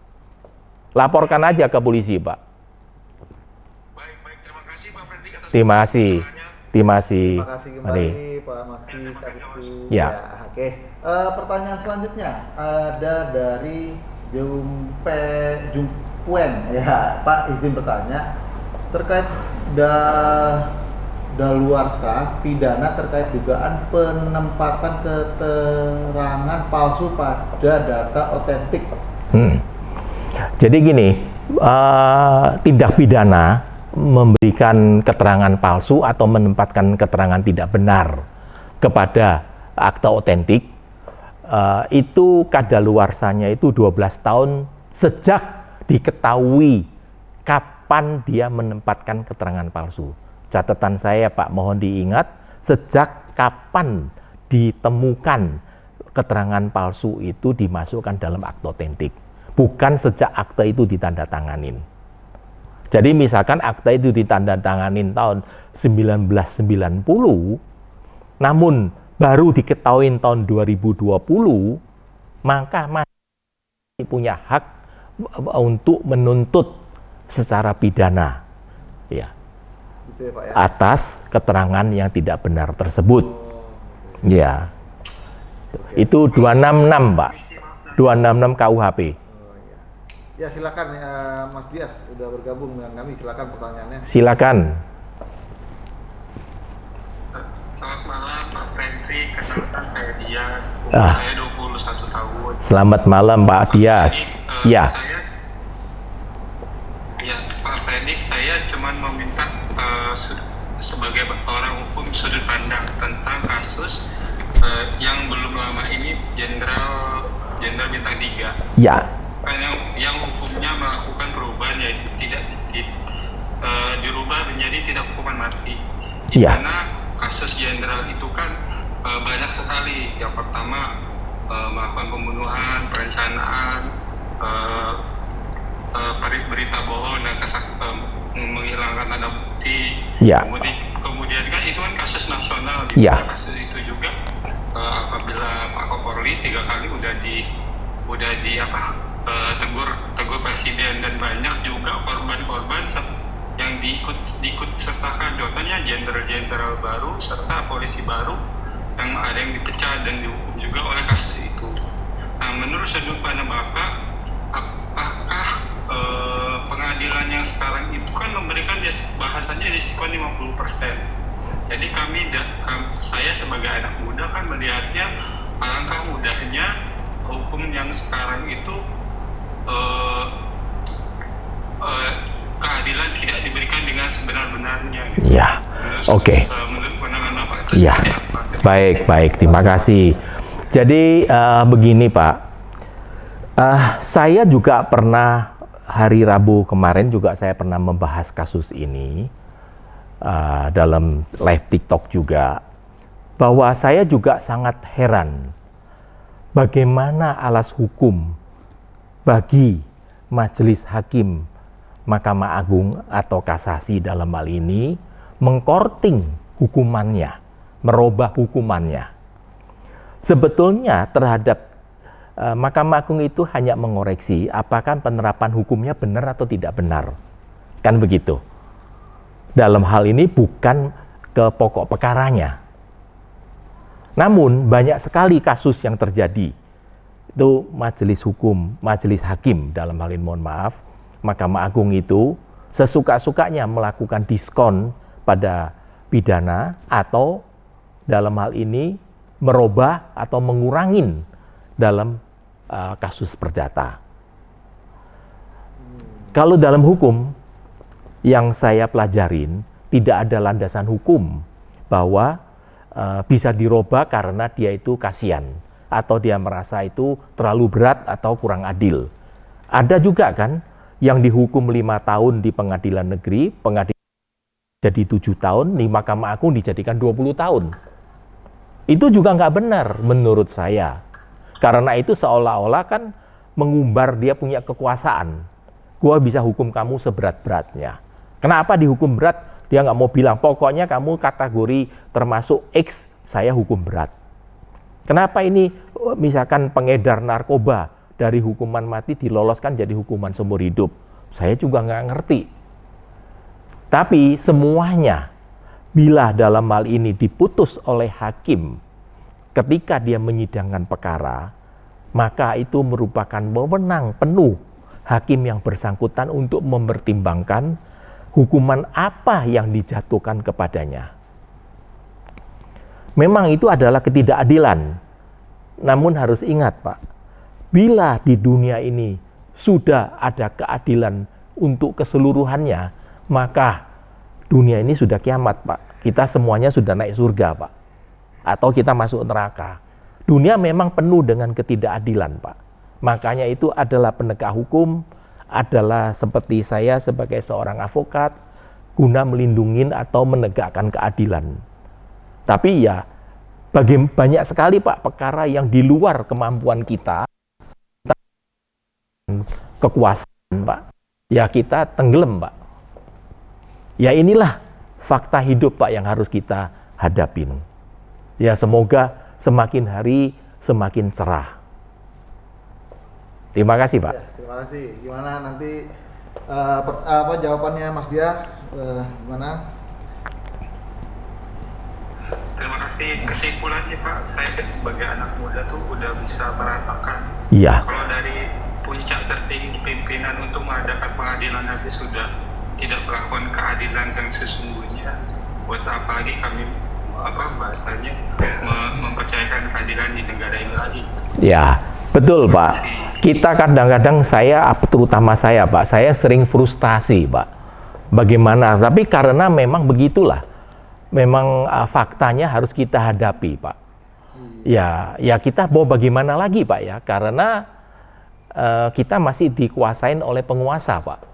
Laporkan aja ke polisi Pak. Baik, terima kasih Pak Freddy atas Terima kasih. Terima kasih. Terima kasih kembali Pak Maksi Kadifu. Ya. Oke. Pertanyaan selanjutnya ada dari Jumpuen. Ya, Pak izin bertanya terkait daluarsa pidana terkait dugaan penempatan keterangan palsu pada data otentik. Jadi gini, tindak pidana memberikan keterangan palsu atau menempatkan keterangan tidak benar kepada akta otentik, itu kadaluarsanya itu 12 tahun sejak diketahui kapan dia menempatkan keterangan palsu. Catatan saya Pak, mohon diingat, sejak kapan ditemukan keterangan palsu itu dimasukkan dalam akta otentik, bukan sejak akta itu ditandatanganin. Jadi misalkan akta itu ditandatanganin tahun 1990, namun baru diketahui tahun 2020, maka masih punya hak untuk menuntut secara pidana, ya, Gitu ya, Pak, ya? atas keterangan yang tidak benar tersebut. Ya, itu 266 Pak, 266 KUHP. Ya silakan Mas Bias udah bergabung dengan kami, silakan pertanyaannya. Silakan. Selamat malam Pak Fredrik, kenalkan saya Dias, Ah. saya 21 tahun. Selamat malam Pak Dias. Ya, Pak Fredrik, saya cuma meminta sebagai orang hukum sudut pandang tentang kasus yang belum lama ini Jenderal Bintang 3. ya, Kan yang hukumnya melakukan perubahan, ya tidak dirubah menjadi tidak hukuman mati. Di Ya. mana kasus jenderal itu kan banyak sekali. Yang pertama melakukan pembunuhan, perencanaan, berita bohong dan menghilangkan tanda bukti. Ya. Kemudian kan itu kan kasus nasional. Di Ya. mana kasus itu juga apabila Pak Kapolri 3 kali udah di tegur presiden, dan banyak juga korban-korban yang diikut sertakan, contohnya jenderal baru serta polisi baru yang ada yang dipecat dan dihukum juga oleh kasus itu. Nah, menurut sudut pandang Bapak, apakah pengadilan yang sekarang itu kan memberikan bahasanya diskon 50%. Jadi saya sebagai anak muda kan melihatnya alangkah mudahnya hukum yang sekarang itu keadilan tidak diberikan dengan sebenar-benarnya. Gitu. ya. Oke. Menurut pandangan Bapak itu Ya, seperti apa? baik, terima kasih. Jadi begini Pak, saya juga pernah hari Rabu kemarin juga saya pernah membahas kasus ini dalam live TikTok juga, bahwa saya juga sangat heran bagaimana alas hukum bagi Majelis Hakim Mahkamah Agung atau kasasi dalam hal ini mengkorting hukumannya, merubah hukumannya. Sebetulnya terhadap Mahkamah Agung itu hanya mengoreksi apakah penerapan hukumnya benar atau tidak benar. Kan begitu. Dalam hal ini bukan ke pokok perkaranya. Namun banyak sekali kasus yang terjadi. Itu majelis hakim dalam hal ini, mohon maaf, Mahkamah Agung itu sesuka-sukanya melakukan diskon pada pidana atau dalam hal ini merubah atau mengurangin dalam kasus perdata. Kalau dalam hukum yang saya pelajarin tidak ada landasan hukum bahwa bisa dirubah karena dia itu kasihan atau dia merasa itu terlalu berat atau kurang adil. Ada juga kan yang dihukum 5 tahun di pengadilan negeri, jadi 7 tahun, di Mahkamah Agung dijadikan 20 tahun. Itu juga nggak benar menurut saya. Karena itu seolah-olah kan mengumbar dia punya kekuasaan. Gua bisa hukum kamu seberat-beratnya. Kenapa dihukum berat? Dia nggak mau bilang, pokoknya kamu kategori termasuk X, saya hukum berat. Kenapa ini misalkan pengedar narkoba dari hukuman mati diloloskan jadi hukuman seumur hidup? Saya juga nggak ngerti. Tapi semuanya, bila dalam hal ini diputus oleh hakim ketika dia menyidangkan perkara, maka itu merupakan wewenang penuh hakim yang bersangkutan untuk mempertimbangkan hukuman apa yang dijatuhkan kepadanya. Memang itu adalah ketidakadilan. Namun harus ingat Pak, bila di dunia ini sudah ada keadilan untuk keseluruhannya, maka dunia ini sudah kiamat, Pak. Kita semuanya sudah naik surga, Pak. Atau kita masuk neraka. Dunia memang penuh dengan ketidakadilan, Pak. Makanya itu adalah penegak hukum, adalah seperti saya sebagai seorang advokat, guna melindungi atau menegakkan keadilan. Tapi ya, banyak sekali, Pak, perkara yang di luar kemampuan kita, kekuasaan, Pak. Ya kita tenggelam, Pak. Ya inilah fakta hidup, Pak, yang harus kita hadapin. Ya semoga semakin hari semakin cerah. Terima kasih, Pak. Ya, terima kasih. Gimana nanti jawabannya Mas Dias? Gimana? Terima kasih. Kesimpulannya Pak, saya sebagai anak muda tuh udah bisa merasakan. Iya. Kalau dari puncak tertinggi pimpinan untuk mengadakan pengadilan nanti sudah tidak melakukan keadilan yang sesungguhnya, buat apa lagi kami bahasanya mempercayakan keadilan di negara ini lagi? Ya, betul, Pak. Kita kadang-kadang terutama saya, Pak, saya sering frustasi, Pak. Bagaimana? Tapi karena memang begitulah, memang faktanya harus kita hadapi, Pak. Ya kita mau bagaimana lagi, Pak, ya? Karena kita masih dikuasain oleh penguasa, Pak.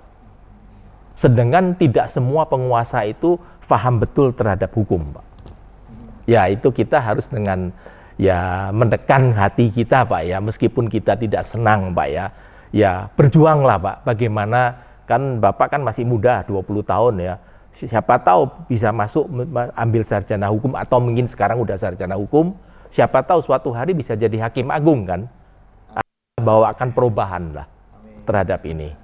Sedangkan tidak semua penguasa itu paham betul terhadap hukum, Pak. Ya itu kita harus dengan menekan hati kita, Pak, ya, meskipun kita tidak senang, Pak, ya. Ya berjuanglah, Pak. Bagaimana, kan Bapak kan masih muda, 20 tahun ya. Siapa tahu bisa masuk ambil sarjana hukum, atau mungkin sekarang udah sarjana hukum. Siapa tahu suatu hari bisa jadi hakim agung, kan. Bawakan perubahan lah terhadap ini.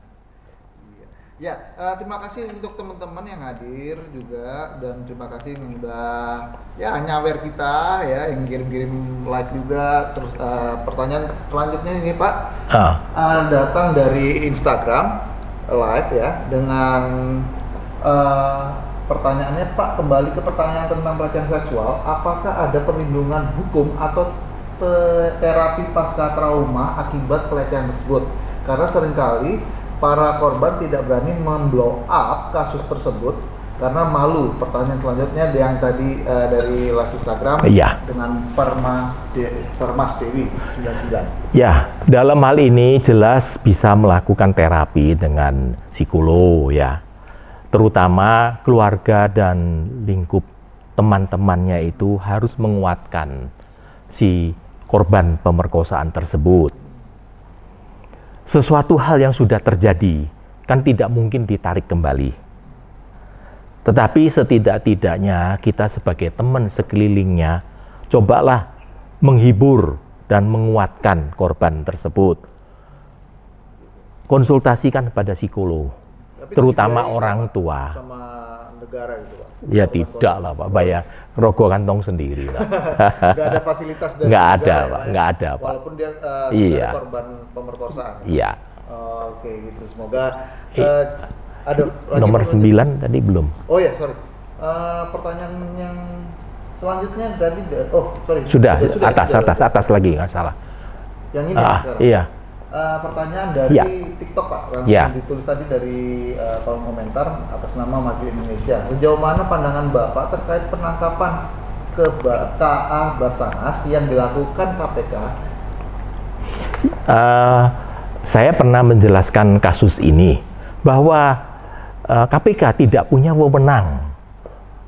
Ya, terima kasih untuk teman-teman yang hadir juga, dan terima kasih yang udah nyawer kita ya, yang kirim-kirim like juga. Terus pertanyaan selanjutnya ini, Pak, datang dari Instagram live ya, dengan pertanyaannya, Pak, kembali ke pertanyaan tentang pelecehan seksual, apakah ada perlindungan hukum atau terapi pasca trauma akibat pelecehan tersebut? Karena seringkali para korban tidak berani memblow up kasus tersebut karena malu. Pertanyaan selanjutnya yang tadi dari live Instagram dengan Permas Dewi 99. Ya, dalam hal ini jelas bisa melakukan terapi dengan psikolog, ya. Terutama keluarga dan lingkup teman-temannya itu harus menguatkan si korban pemerkosaan tersebut. Sesuatu hal yang sudah terjadi kan tidak mungkin ditarik kembali. Tetapi setidak-tidaknya kita sebagai teman sekelilingnya, cobalah menghibur dan menguatkan korban tersebut. Konsultasikan pada psikolog, terutama orang tua. Sama negara gitu, Pak. Ya tidak lah, Pak, bayar rogo kantong sendiri lah. Nggak ada fasilitas dari nggak negara, ada, ya, Pak, ya? nggak ada, Pak. Walaupun dia Iya. korban pemerkosaan. Iya. Oke, gitu. Semoga ada Nomor 9 tadi belum. Oh ya, sorry. Pertanyaan yang selanjutnya tadi, Sudah atas lagi, nggak salah. Yang ini sekarang. Iya. Pertanyaan dari TikTok, Pak, yang ditulis tadi dari kolom komentar atas nama Maju Indonesia. Sejauh mana pandangan Bapak terkait penangkapan KA Basarnas yang dilakukan KPK? Saya pernah menjelaskan kasus ini bahwa KPK tidak punya wewenang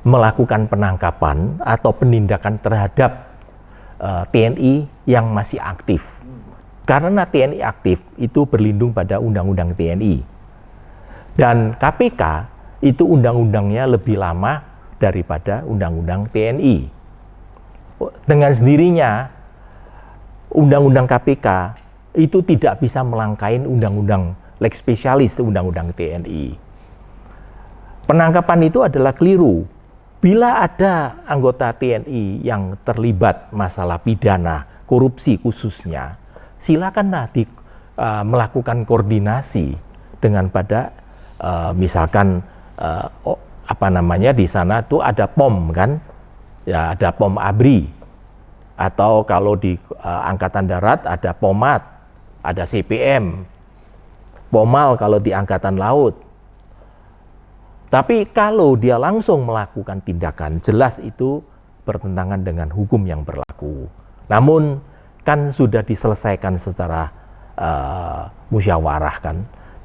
melakukan penangkapan atau penindakan terhadap TNI yang masih aktif. Karena TNI aktif itu berlindung pada Undang-Undang TNI. Dan KPK itu undang-undangnya lebih lama daripada Undang-Undang TNI. Dengan sendirinya, Undang-Undang KPK itu tidak bisa melangkain Undang-Undang Lex Specialis, Undang-Undang TNI. Penangkapan itu adalah keliru. Bila ada anggota TNI yang terlibat masalah pidana, korupsi khususnya, silakanlah melakukan koordinasi dengan pada misalkan di sana tuh ada POM, kan, ya, ada POM ABRI, atau kalau di Angkatan Darat ada POMAT, ada CPM, Pomal kalau di Angkatan Laut. Tapi kalau dia langsung melakukan tindakan, jelas itu bertentangan dengan hukum yang berlaku. Namun kan sudah diselesaikan secara musyawarah kan,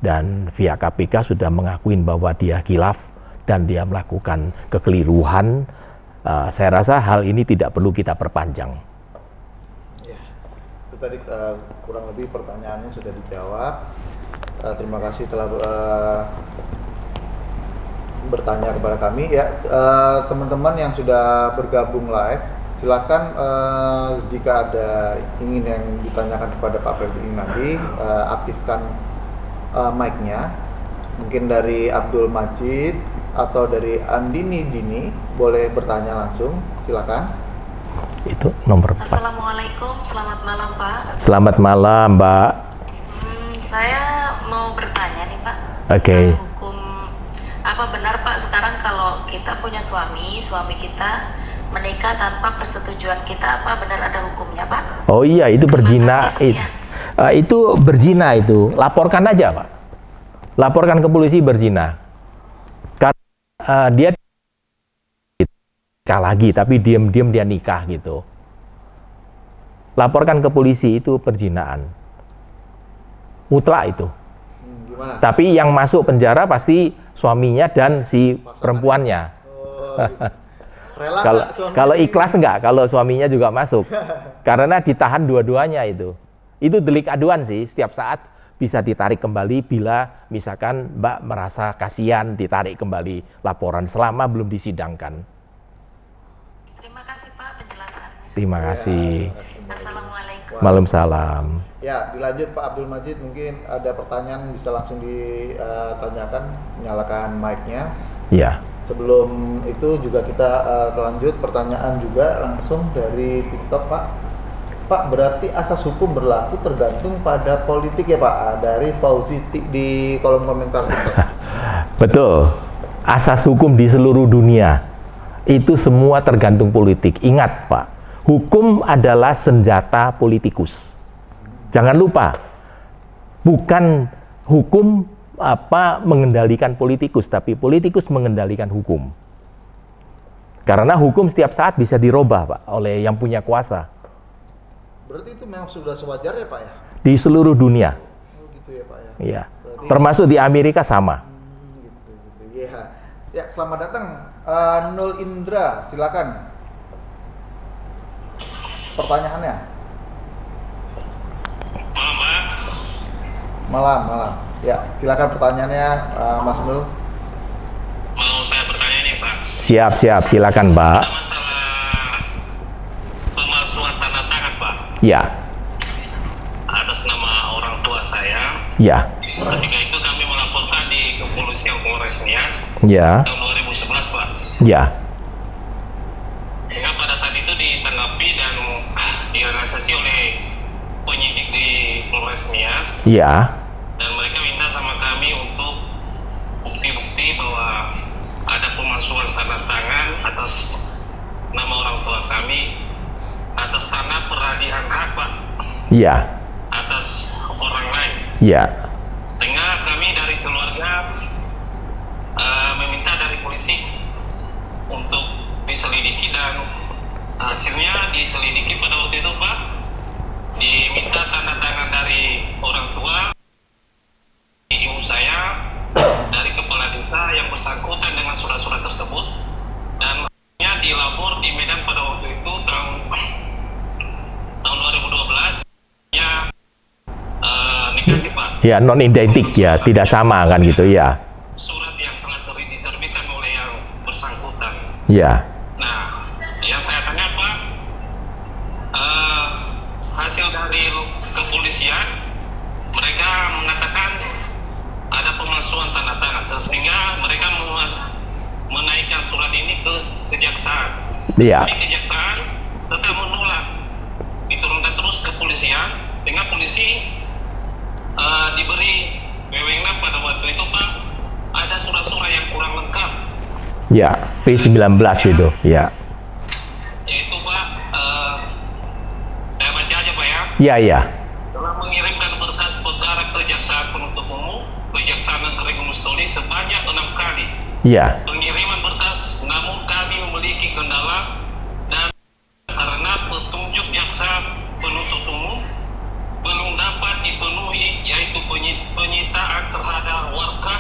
dan via KPK sudah mengakuin bahwa dia khilaf dan dia melakukan kekeliruan. Saya rasa hal ini tidak perlu kita perpanjang. Ya, itu tadi kurang lebih pertanyaannya sudah dijawab. Terima kasih telah bertanya kepada kami. Ya, teman-teman yang sudah bergabung live, silakan jika ada ingin yang ditanyakan kepada Pak Febri nanti, aktifkan mic-nya. Mungkin dari Abdul Majid atau dari Andini Dini, boleh bertanya langsung, silakan. Itu nomor 4. Assalamualaikum, selamat malam Pak. Selamat malam Mbak. Saya mau bertanya nih Pak. Oke. Tentang hukum, apa benar Pak sekarang kalau kita punya suami kita menikah tanpa persetujuan kita, apa benar ada hukumnya Pak? Oh iya, itu berzina. Terima kasih, Itu berzina itu. Laporkan aja Pak. Laporkan ke polisi berzina. Karena dia nikah lagi, tapi diam-diam dia nikah gitu. Laporkan ke polisi, itu perzinaan. Mutlak itu. Gimana? Tapi yang masuk penjara pasti suaminya dan si perempuannya. Oh, gitu. Rela Kalau nggak suami kalau ini? ikhlas enggak, kalau suaminya juga masuk. Karena ditahan dua-duanya itu. Itu delik aduan sih, setiap saat bisa ditarik kembali bila misalkan Mbak merasa kasihan, ditarik kembali laporan selama belum disidangkan. Terima kasih Pak penjelasannya. Terima kasih. Assalamualaikum. Waalaikumsalam. Ya, dilanjut Pak Abdul Majid, mungkin ada pertanyaan bisa langsung ditanyakan, nyalakan mic-nya. Ya. Sebelum itu juga kita lanjut pertanyaan juga langsung dari TikTok Pak. Pak, berarti asas hukum berlaku tergantung pada politik ya Pak? Dari Fauzi di kolom komentar TikTok. Betul. Asas hukum di seluruh dunia itu semua tergantung politik. Ingat Pak, hukum adalah senjata politikus. Jangan lupa, bukan hukum mengendalikan politikus, tapi politikus mengendalikan hukum. Karena hukum setiap saat bisa dirubah Pak oleh yang punya kuasa. Berarti itu memang sudah sewajarnya Pak ya? Di seluruh dunia. Oh gitu ya Pak ya? Iya. Berarti, Termasuk di Amerika sama. gitu. Iya. Ya, selamat datang Nul Indra, silakan. Pertanyaannya. Malam. Ya, silakan pertanyaannya Mas Nul. Mau saya bertanya nih Pak, Siap, silakan Mbak. ada masalah pemalsuan tanda tangan Pak, Ya, atas nama orang tua saya. ya, Ketika itu kami melaporkan di kepolisian Polres Nias ya, tahun 2011 Pak. ya, Sehingga pada saat itu ditanggapi dan direalisasi oleh penyidik di Polres Nias, ya, dan mereka minta sama kami untuk bukti-bukti bahwa ada pemalsuan tanda tangan atas nama orang tua kami atas tanah peralihan hak Pak, ya, atas orang lain. ya, Sehingga kami dari keluarga meminta dari polisi untuk diselidiki, dan hasilnya diselidiki pada waktu itu Pak, diminta tanda tangan dari orang tua, ibu saya, dari kepala desa yang bersangkutan dengan surat-surat tersebut, dan akhirnya dilapor di Medan pada waktu itu tahun 2012 ya negatif Pak. ya, non identik ya, tidak sama kan gitu ya, Surat yang telah diterbitkan oleh yang bersangkutan. ya, Nah, yang saya tanya Pak, hasil dari kepolisian mereka mengatakan ada pemalsuan tanda tangan, sehingga mereka menaikkan surat ini ke kejaksaan. ya, Jadi kejaksaan tetap menolak, diturunkan terus ke kepolisian, sehingga polisi diberi wewenang pada waktu itu Pak, ada surat-surat yang kurang lengkap, ya, P19 itu, ya, yaitu Pak, saya baca aja Pak ya, ya, telah mengirimkan berkas perkara ke jaksa penuntut umum Iya. Pengiriman berkas, namun kami memiliki kendala dan karena petunjuk jaksa penuntut umum belum dapat dipenuhi, yaitu penyitaan terhadap warga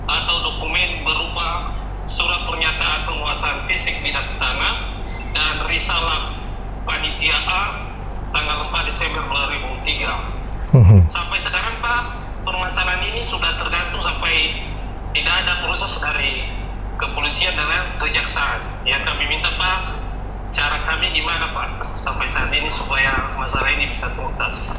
atau dokumen berupa surat pernyataan penguasaan fisik bidang tanah dan risalah panitia A tanggal 4 Desember 2003. Sampai sekarang Pak, permasalahan ini sudah tergantung sampai tidak ada proses dari kepolisian dan kejaksaan. Yang kami minta Pak, cara kami gimana Pak sampai saat ini supaya masalah ini bisa tuntas?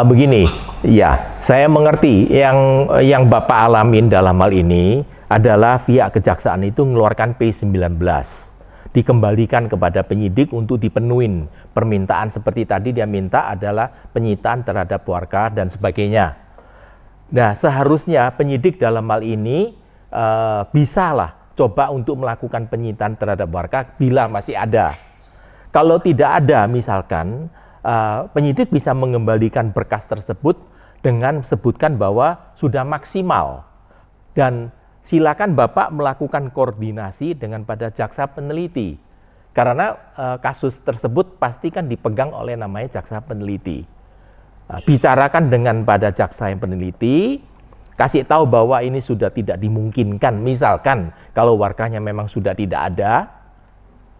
Begini, ya, saya mengerti yang Bapak alamin dalam hal ini adalah pihak kejaksaan itu mengeluarkan P19, dikembalikan kepada penyidik untuk dipenuhin permintaan seperti tadi dia minta adalah penyitaan terhadap warga dan sebagainya. Nah, seharusnya penyidik dalam hal ini bisalah coba untuk melakukan penyitaan terhadap warga bila masih ada. Kalau tidak ada, misalkan penyidik bisa mengembalikan berkas tersebut dengan sebutkan bahwa sudah maksimal dan silakan Bapak melakukan koordinasi dengan pada jaksa peneliti karena kasus tersebut pasti kan dipegang oleh namanya jaksa peneliti. Bicarakan dengan pada jaksa yang peneliti, kasih tahu bahwa ini sudah tidak dimungkinkan, misalkan kalau warganya memang sudah tidak ada,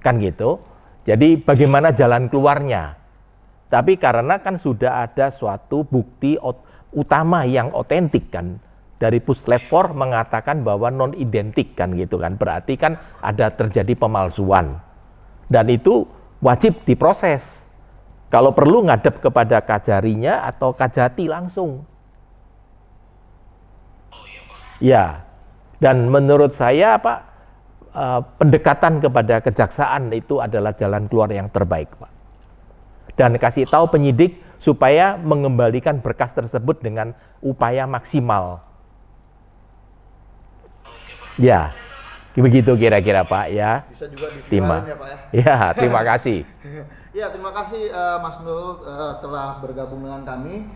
kan gitu. Jadi bagaimana jalan keluarnya? Tapi karena kan sudah ada suatu bukti utama yang otentik kan, dari Puslev 4 mengatakan bahwa non identik kan gitu kan, berarti kan ada terjadi pemalsuan dan itu wajib diproses. Kalau perlu ngadep kepada kajarinya atau kajati langsung. Ya, dan menurut saya Pak, pendekatan kepada kejaksaan itu adalah jalan keluar yang terbaik Pak. Dan kasih tahu penyidik supaya mengembalikan berkas tersebut dengan upaya maksimal. Ya, begitu kira-kira Pak ya. Bisa juga diviralin ya Pak ya. Ya, terima kasih. Ya, terima kasih Mas Nul telah bergabung dengan kami.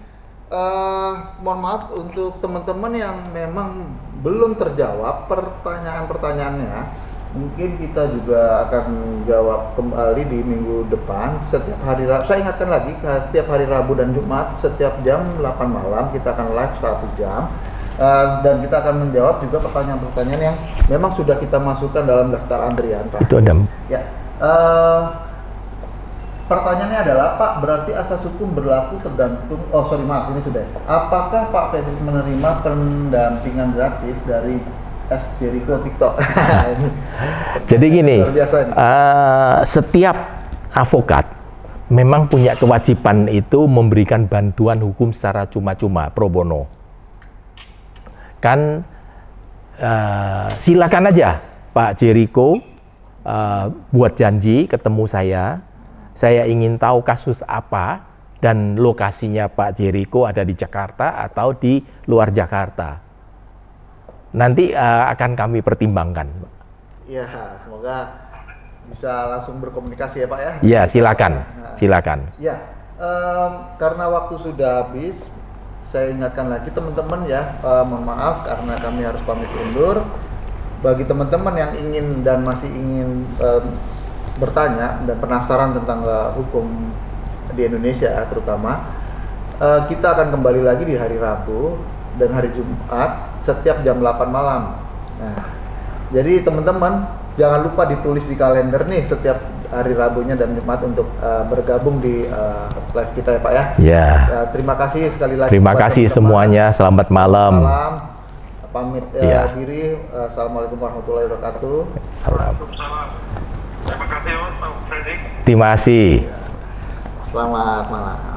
Mohon maaf untuk teman-teman yang memang belum terjawab pertanyaan-pertanyaannya. Mungkin kita juga akan jawab kembali di minggu depan setiap hari Rabu. Saya ingatkan lagi, setiap hari Rabu dan Jumat setiap jam 8 malam kita akan live 1 jam. Dan kita akan menjawab juga pertanyaan-pertanyaan yang memang sudah kita masukkan dalam daftar antrian. Itu ada. Ya, pertanyaannya adalah Pak, berarti asas hukum berlaku tergantung. Ini sudah. Apakah Pak Fredrik menerima pendampingan gratis dari S. Jericho TikTok? Jadi gini, setiap advokat memang punya kewajiban itu memberikan bantuan hukum secara cuma-cuma pro bono. Kan silakan aja Pak Jericho buat janji ketemu saya ingin tahu kasus apa dan lokasinya Pak Jericho ada di Jakarta atau di luar Jakarta. Nanti akan kami pertimbangkan. Iya, semoga bisa langsung berkomunikasi ya Pak ya. Iya, silakan, silakan. Ya, karena waktu sudah habis, saya ingatkan lagi teman-teman ya, mohon maaf karena kami harus pamit undur. Bagi teman-teman yang ingin dan masih ingin bertanya dan penasaran tentang hukum di Indonesia terutama, kita akan kembali lagi di hari Rabu dan hari Jumat setiap jam 8 malam. Nah, jadi teman-teman jangan lupa ditulis di kalender nih setiap hari Rabunya dan Jumat untuk bergabung di live kita ya Pak ya. Ya. Terima kasih sekali lagi. Terima kasih semuanya. Selamat malam. Pamit diri. Assalamualaikum warahmatullahi wabarakatuh. Waalaikumsalam. Terima kasih Pak Fredrik. Terima kasih. Selamat malam.